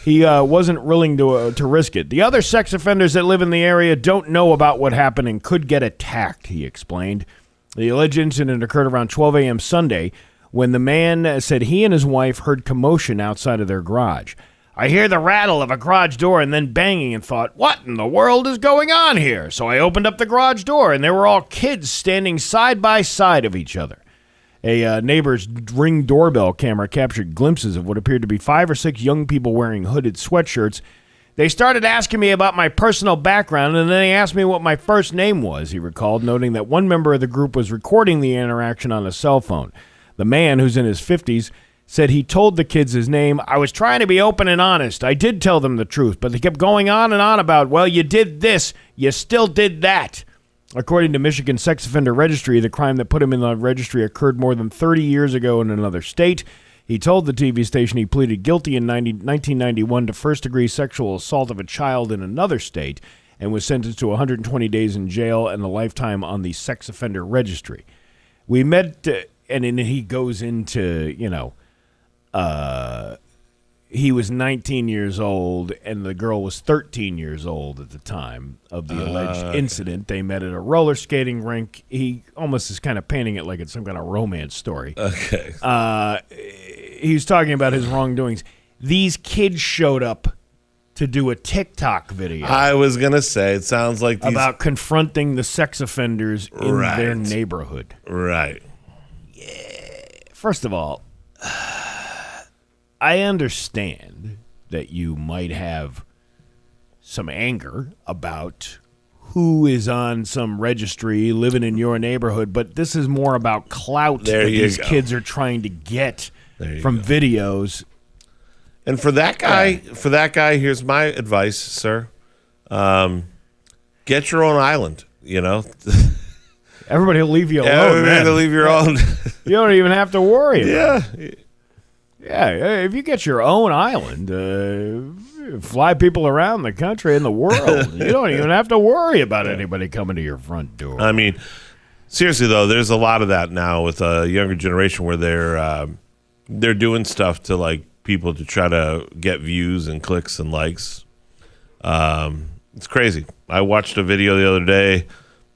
He wasn't willing to risk it. The other sex offenders that live in the area don't know about what happened and could get attacked, he explained. The alleged incident occurred around 12 a.m. Sunday when the man said he and his wife heard commotion outside of their garage. I hear the rattle of a garage door and then banging and thought, what in the world is going on here? So I opened up the garage door and there were all kids standing side by side of each other. A neighbor's Ring doorbell camera captured glimpses of what appeared to be 5 or 6 young people wearing hooded sweatshirts. They started asking me about my personal background, and then they asked me what my first name was, he recalled, noting that one member of the group was recording the interaction on a cell phone. The man, who's in his 50s, said he told the kids his name. I was trying to be open and honest. I did tell them the truth, but they kept going on and on about, well, you did this, you still did that. According to Michigan Sex Offender Registry, the crime that put him in the registry occurred more than 30 years ago in another state. He told the TV station he pleaded guilty in 1991 to first-degree sexual assault of a child in another state and was sentenced to 120 days in jail and a lifetime on the Sex Offender Registry. We met, and then he goes into, he was 19 years old, and the girl was 13 years old at the time of the alleged incident. They met at a roller skating rink. He almost is kind of painting it like it's some kind of romance story. Okay. He was talking about his wrongdoings. These kids showed up to do a TikTok video. I was going to say, it sounds like these... about confronting the sex offenders in Right. their neighborhood. Right. First of all, I understand that you might have some anger about who is on some registry living in your neighborhood, but this is more about clout There that you these go. kids are trying to get There from you videos. And for that guy, here's my advice, sir. Get your own island, you know. Everybody will leave you alone. Everybody will man. leave your own. You don't even have to worry about Yeah. it. Yeah, if you get your own island, fly people around the country and the world, you don't even have to worry about anybody coming to your front door. I mean, seriously though, there's a lot of that now with a younger generation where they're doing stuff to like people to try to get views and clicks and likes. It's crazy. I watched a video the other day.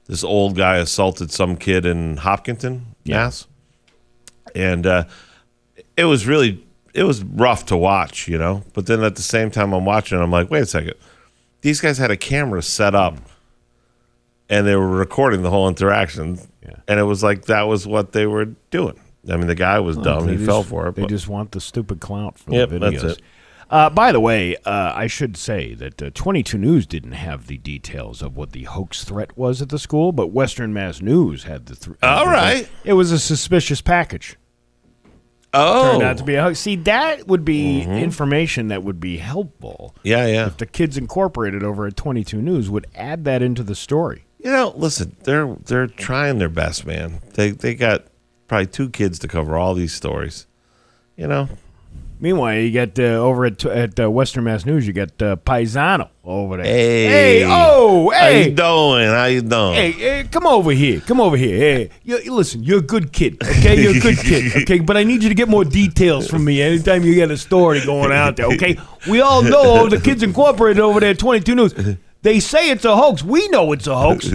This old guy assaulted some kid in Hopkinton, Mass, and it was rough to watch, you know. But then at the same time, I'm watching, I'm like, wait a second, these guys had a camera set up, and they were recording the whole interaction, and it was like that was what they were doing. I mean, the guy was dumb; he fell for it. They but- just want the stupid clout for Yep, the videos. that's it. By the way, I should say that 22 News didn't have the details of what the hoax threat was at the school, but Western Mass News had the. All right. It was a suspicious package. Oh, Turned out to be a hoax. See, that would be information that would be helpful. Yeah. If the Kids Incorporated over at 22 News would add that into the story. You know, listen, they're trying their best, man. They got probably 2 kids to cover all these stories. You know. Meanwhile, you get over at Western Mass News, you got Paisano over there. Hey, How you doing? How you doing? Hey, come over here. Hey, listen, you're a good kid, okay? You're a good kid, okay? But I need you to get more details from me anytime you get a story going out there, okay? We all know the Kids Incorporated over there at 22 News. They say it's a hoax. We know it's a hoax.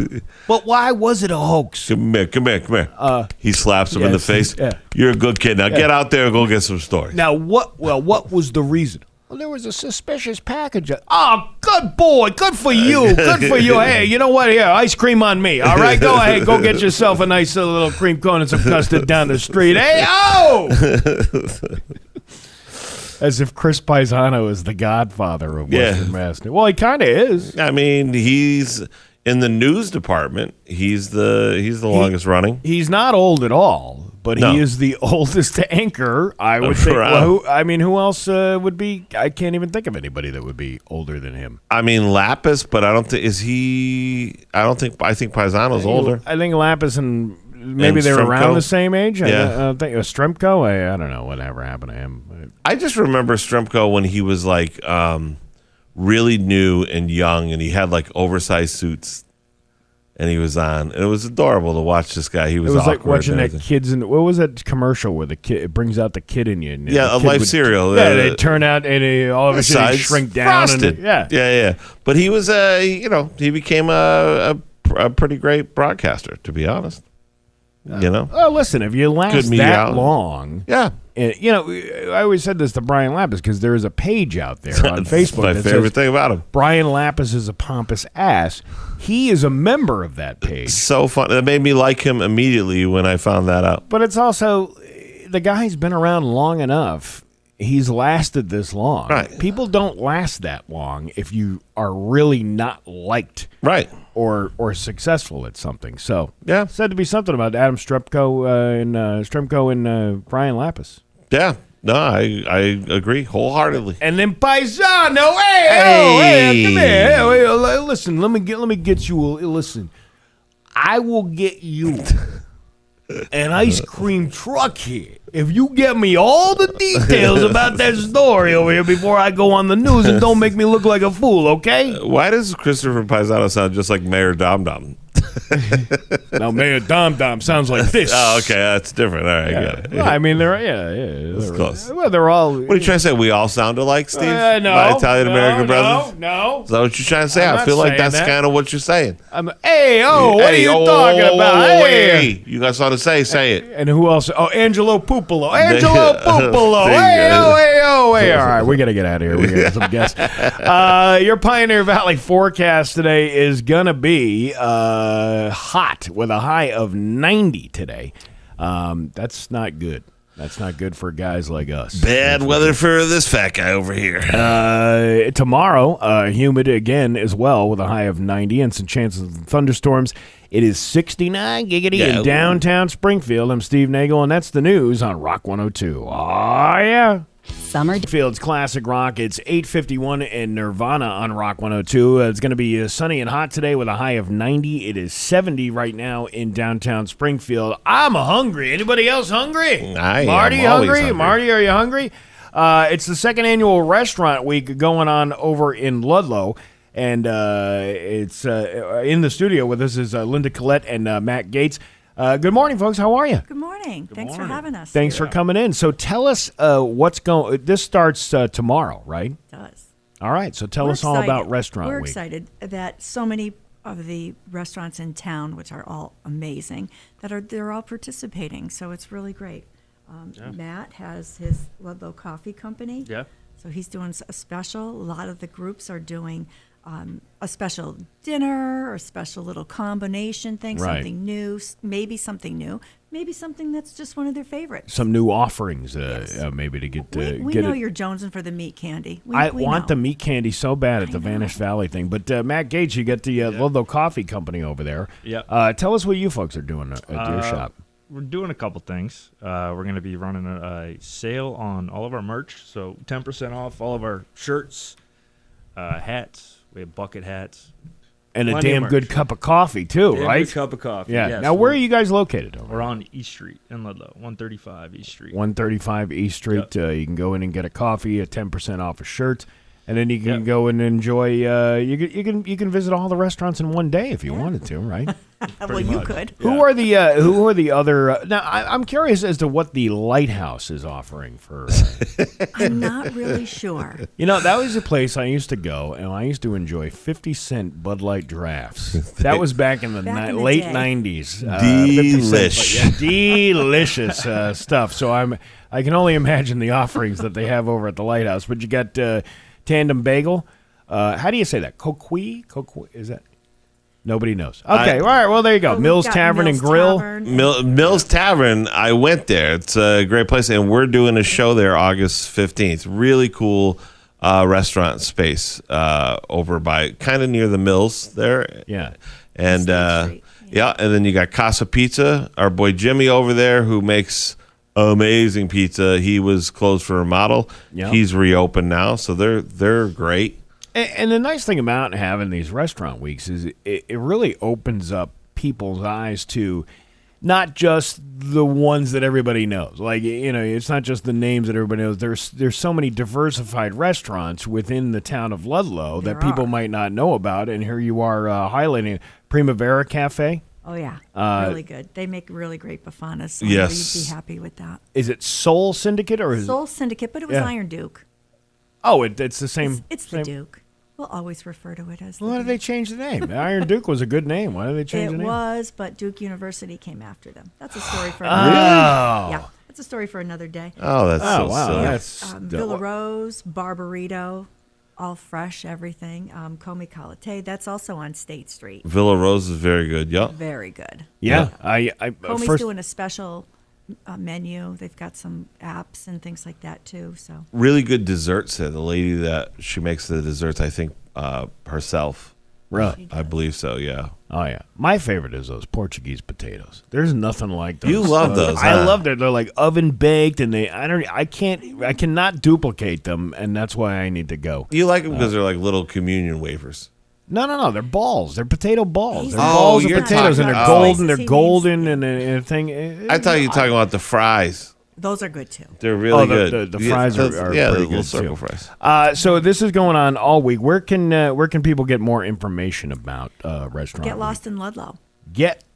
But why was it a hoax? Come here. He slaps him in the yes, face. yeah. You're a good kid. Now get out there and go get some stories. Now, what was the reason? Well, there was a suspicious package. Oh, good boy. Good for you. Good for you. Hey, you know what? Here, ice cream on me. All right, go ahead. Go get yourself a nice little cream cone and some custard down the street. Hey, As if Chris Paisano is the godfather of Western Mass. Well, he kind of is. I mean, he's in the news department. He's the longest running. He's not old at all, but No. he is the oldest anchor, I would think. Well, who else would be? I can't even think of anybody that would be older than him. I mean, Lapis, but I don't think I think Paisano's older. I think Lapis and maybe And they were around Stremko? the same age. Yeah. I think it was Stremko. I don't know whatever happened to him. I just remember Stremko when he was like really new and young, and he had like oversized suits, and he was on. And it was adorable to watch this guy. He was It was like awkward watching and that everything. kids in. What was that commercial where the kid it brings out the kid in you? And Yeah, the a kid Life would- cereal. Yeah, they turn out and all of a sudden Sides shrink down. frosted. And, yeah. But he was he became a pretty great broadcaster, to be honest. Well, listen, if you last Good that meteorology. long, Yeah. I always said this to Brian Lapis because there is a page out there on That's Facebook. my that favorite says, thing about him. Brian Lapis is a pompous ass. He is a member of that page. So fun. It made me like him immediately when I found that out. But it's also, the guy's been around long enough. He's lasted this long. Right. People don't last that long if you are really not liked. Right. Or successful at something. So, yeah. Said to be something about Adam Stremko and Brian Lapis. Yeah. No, I agree wholeheartedly. And then Paisano, hey, come here. Hey, listen, let me get you. Listen, I will get you an ice cream truck here if you get me all the details about that story over here before I go on the news and don't make me look like a fool, okay? Why does Christopher Paisano sound just like Mayor Dom Dom? No, Mayor Dom Dom sounds like this. Oh, okay, that's different. All right, Yeah. got it. Well, I mean, they're That's close. Well, they're all. What are you trying to say? We all sound alike, Steve? No, My Italian American brothers? No. Is that what you're trying to say? I'm I not feel like saying that's that. kind of what you're saying. What are you talking about? Hey, you got something to say? Say it. And who else? Oh, Angelo Pupolo. Angelo Pupolo. There you go. Hey. All right, we got to get out of here. We got some guests. Your Pioneer Valley forecast today is going to be hot with a high of 90 today. That's not good. That's not good for guys like us. Bad weather for this fat guy over here. Tomorrow, humid again as well with a high of 90 and some chances of thunderstorms. It is 69 giggity in downtown Springfield. I'm Steve Nagle, and that's the news on Rock 102. Oh, yeah. Summerfield's classic rock. It's 8:51 in Nirvana on Rock 102. It's going to be sunny and hot today with a high of 90. It is 70 right now in downtown Springfield. I'm hungry. Anybody else hungry? Marty, hungry? Marty, are you hungry? It's the second annual restaurant week going on over in Ludlow. And it's in the studio with us is Linda Collette and Matt Gates. Good morning, folks. How are you? Good morning. Thanks for having us. Thanks for coming in. So tell us what's going. This starts tomorrow, right? It does. All right. So tell us all about Restaurant We're Week. excited that so many of the restaurants in town, which are all amazing, they're all participating. So it's really great. Matt has his Ludlow Coffee Company. Yeah. So he's doing a special. A lot of the groups are doing a special dinner or a special little combination thing, something new, maybe something that's just one of their favorites. Some new offerings, maybe to get. We get know it. you're jonesing for the meat candy. We want know. the meat candy so bad at the Vanished Valley thing. But Matt Gates, you got the Ludlow Coffee Company over there. Yeah. Tell us what you folks are doing at your shop. We're doing a couple things. We're going to be running a sale on all of our merch, so 10% off all of our shirts, hats. We have bucket hats. And a Plenty of damn merch. good cup of coffee, too, Damn right? good cup of coffee. Yeah. Yes, now, where are you guys located? We're on East Street in Ludlow, 135 East Street. 135 East Street. You can go in and get a coffee, 10% off a shirt, and then you can go and enjoy. You can visit all the restaurants in one day if you wanted to, right? Well, you could. Who are the other? Now, I'm curious as to what the Lighthouse is offering for. I'm not really sure. You know, that was a place I used to go, and I used to enjoy 50-cent Bud Light drafts. That was back in the late day. 90s. Delish. Delicious stuff. So I can only imagine the offerings that they have over at the Lighthouse. But you got Tandem Bagel. How do you say that? Coqui? Is that? Nobody knows. Okay, all right. Well, there you go. Mills Tavern and Grill. Mills Tavern, I went there. It's a great place, and we're doing a show there August 15th. Really cool restaurant space over by kind of near the Mills there. Yeah. And and then you got Casa Pizza, our boy Jimmy over there who makes amazing pizza. He was closed for a remodel. Yep. He's reopened now, so they're great. And the nice thing about having these restaurant weeks is it really opens up people's eyes to not just the ones that everybody knows. Like, you know, it's not just the names that everybody knows. There's so many diversified restaurants within the town of Ludlow that people might not know about. And here you are highlighting Primavera Cafe. Oh, yeah. Really good. They make really great Bafanas. So Yes. you'd be happy with that. Is it Soul Syndicate or is Soul Syndicate, but it was Iron Duke. Oh, it's the same. It's the Duke. We'll always refer to it as the Why did they change the name? Iron Duke was a good name. Why did they change the name? It was, but Duke University came after them. That's a story for Really? Yeah, that's a story for another day. Oh, that's so wow. silly. That's Villa Rose, Barbarito, all fresh, everything. Comey Colate, that's also on State Street. Villa Rose is very good. Yeah. Very good. Yeah. Comey's doing a special menu. They've got some apps and things like that too. So Really good desserts there. The lady that she makes the desserts, I think herself. Really? I believe so, yeah. Oh, yeah. My favorite is those Portuguese potatoes. There's nothing like those. You love those, I huh? love them. They're like oven baked, and I cannot duplicate them, and that's why I need to go. You like them because they're like little communion wafers. No. They're balls. They're potato balls. They're Oh, balls of you're potatoes, and they're talking- golden. They're He golden, and a thing. I thought you were talking about the fries. those are good too. They're really the, good. The fries are the pretty little good circle too. fries. So this is going on all week. Where can people get more information about restaurant? Get Week? lost in Ludlow.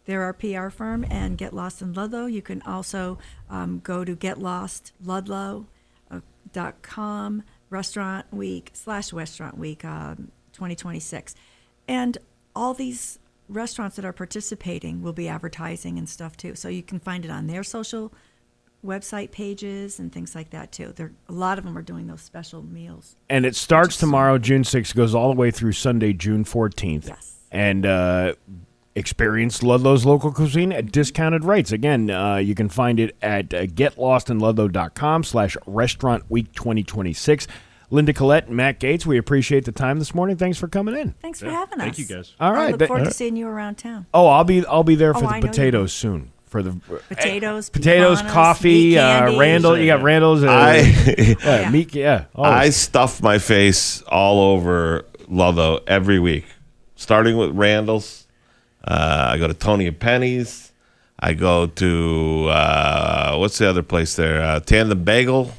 They're our PR firm, and Get Lost in Ludlow. You can also go to getlostludlow.com, Restaurant Week /Restaurant Week 2026. And all these restaurants that are participating will be advertising and stuff too. So you can find it on their social website pages and things like that too. A lot of them are doing those special meals. And it starts tomorrow, June 6th, goes all the way through Sunday, June 14th. Yes. And experience Ludlow's local cuisine at discounted rates. Again, you can find it at getlostinludlow.com /Restaurant Week 2026. Linda Collette and Matt Gates, we appreciate the time this morning. Thanks for coming in. Thanks for having us. Thank you, guys. All right. I look forward to seeing you around town. Oh, I'll be there for I the know potatoes soon. For the potatoes, coffee, meat candy. Randall. You got Randall's. Meat. Yeah. I stuff my face all over Ludlow every week, starting with Randall's. I go to Tony and Penny's. I go to what's the other place there? Tandem Bagel.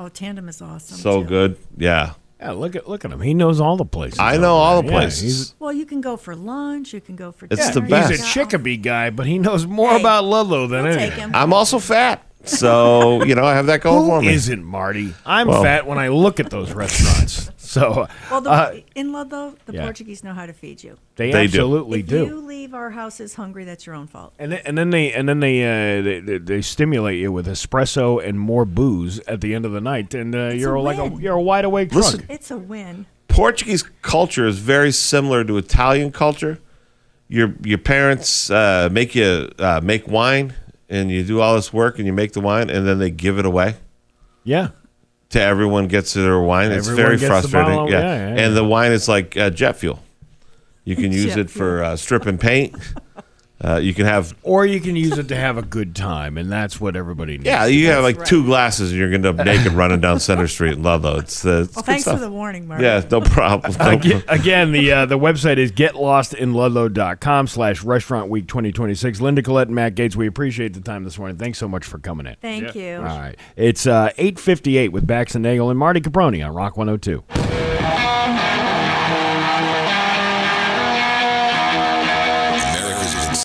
Oh, Tandem is awesome. So too. good. Yeah. Yeah, look at him. He knows all the places. I know all the places. Well, you can go for lunch. You can go for It's dinner. the best. He's a Chicopee guy, but he knows more about Ludlow than we'll anything. take him. I'm also fat, so I have that going for Who me. isn't, Marty? I'm fat when I look at those restaurants. So, Well, in Ludlow, the yeah. Portuguese know how to feed you. They absolutely If do. you leave our houses hungry, that's your own fault. And then they stimulate you with espresso and more booze at the end of the night, and you're a wide awake drunk. Listen, It's a win. Portuguese culture is very similar to Italian culture. Your parents make you make wine, and you do all this work, and you make the wine, and then they give it away. Yeah. To everyone gets their wine. It's Everyone very gets the frustrating. bottle. Yeah. Yeah. And the wine is like jet fuel. You can use Jet it for stripping paint. You can have, Or you can use it to have a good time, and that's what everybody needs. yeah, you have like 2 glasses, and you're going to end up naked running down Center Street in Ludlow. It's good Thanks stuff. for the warning, Mark. Yeah, no problem. Again, the website is getlostinludlow.com /Restaurant Week 2026. Linda Collette and Matt Gates, we appreciate the time this morning. Thanks so much for coming in. Thank you. All right. It's 8:58 with Bax and Nagle and Marty Caproni on Rock 102.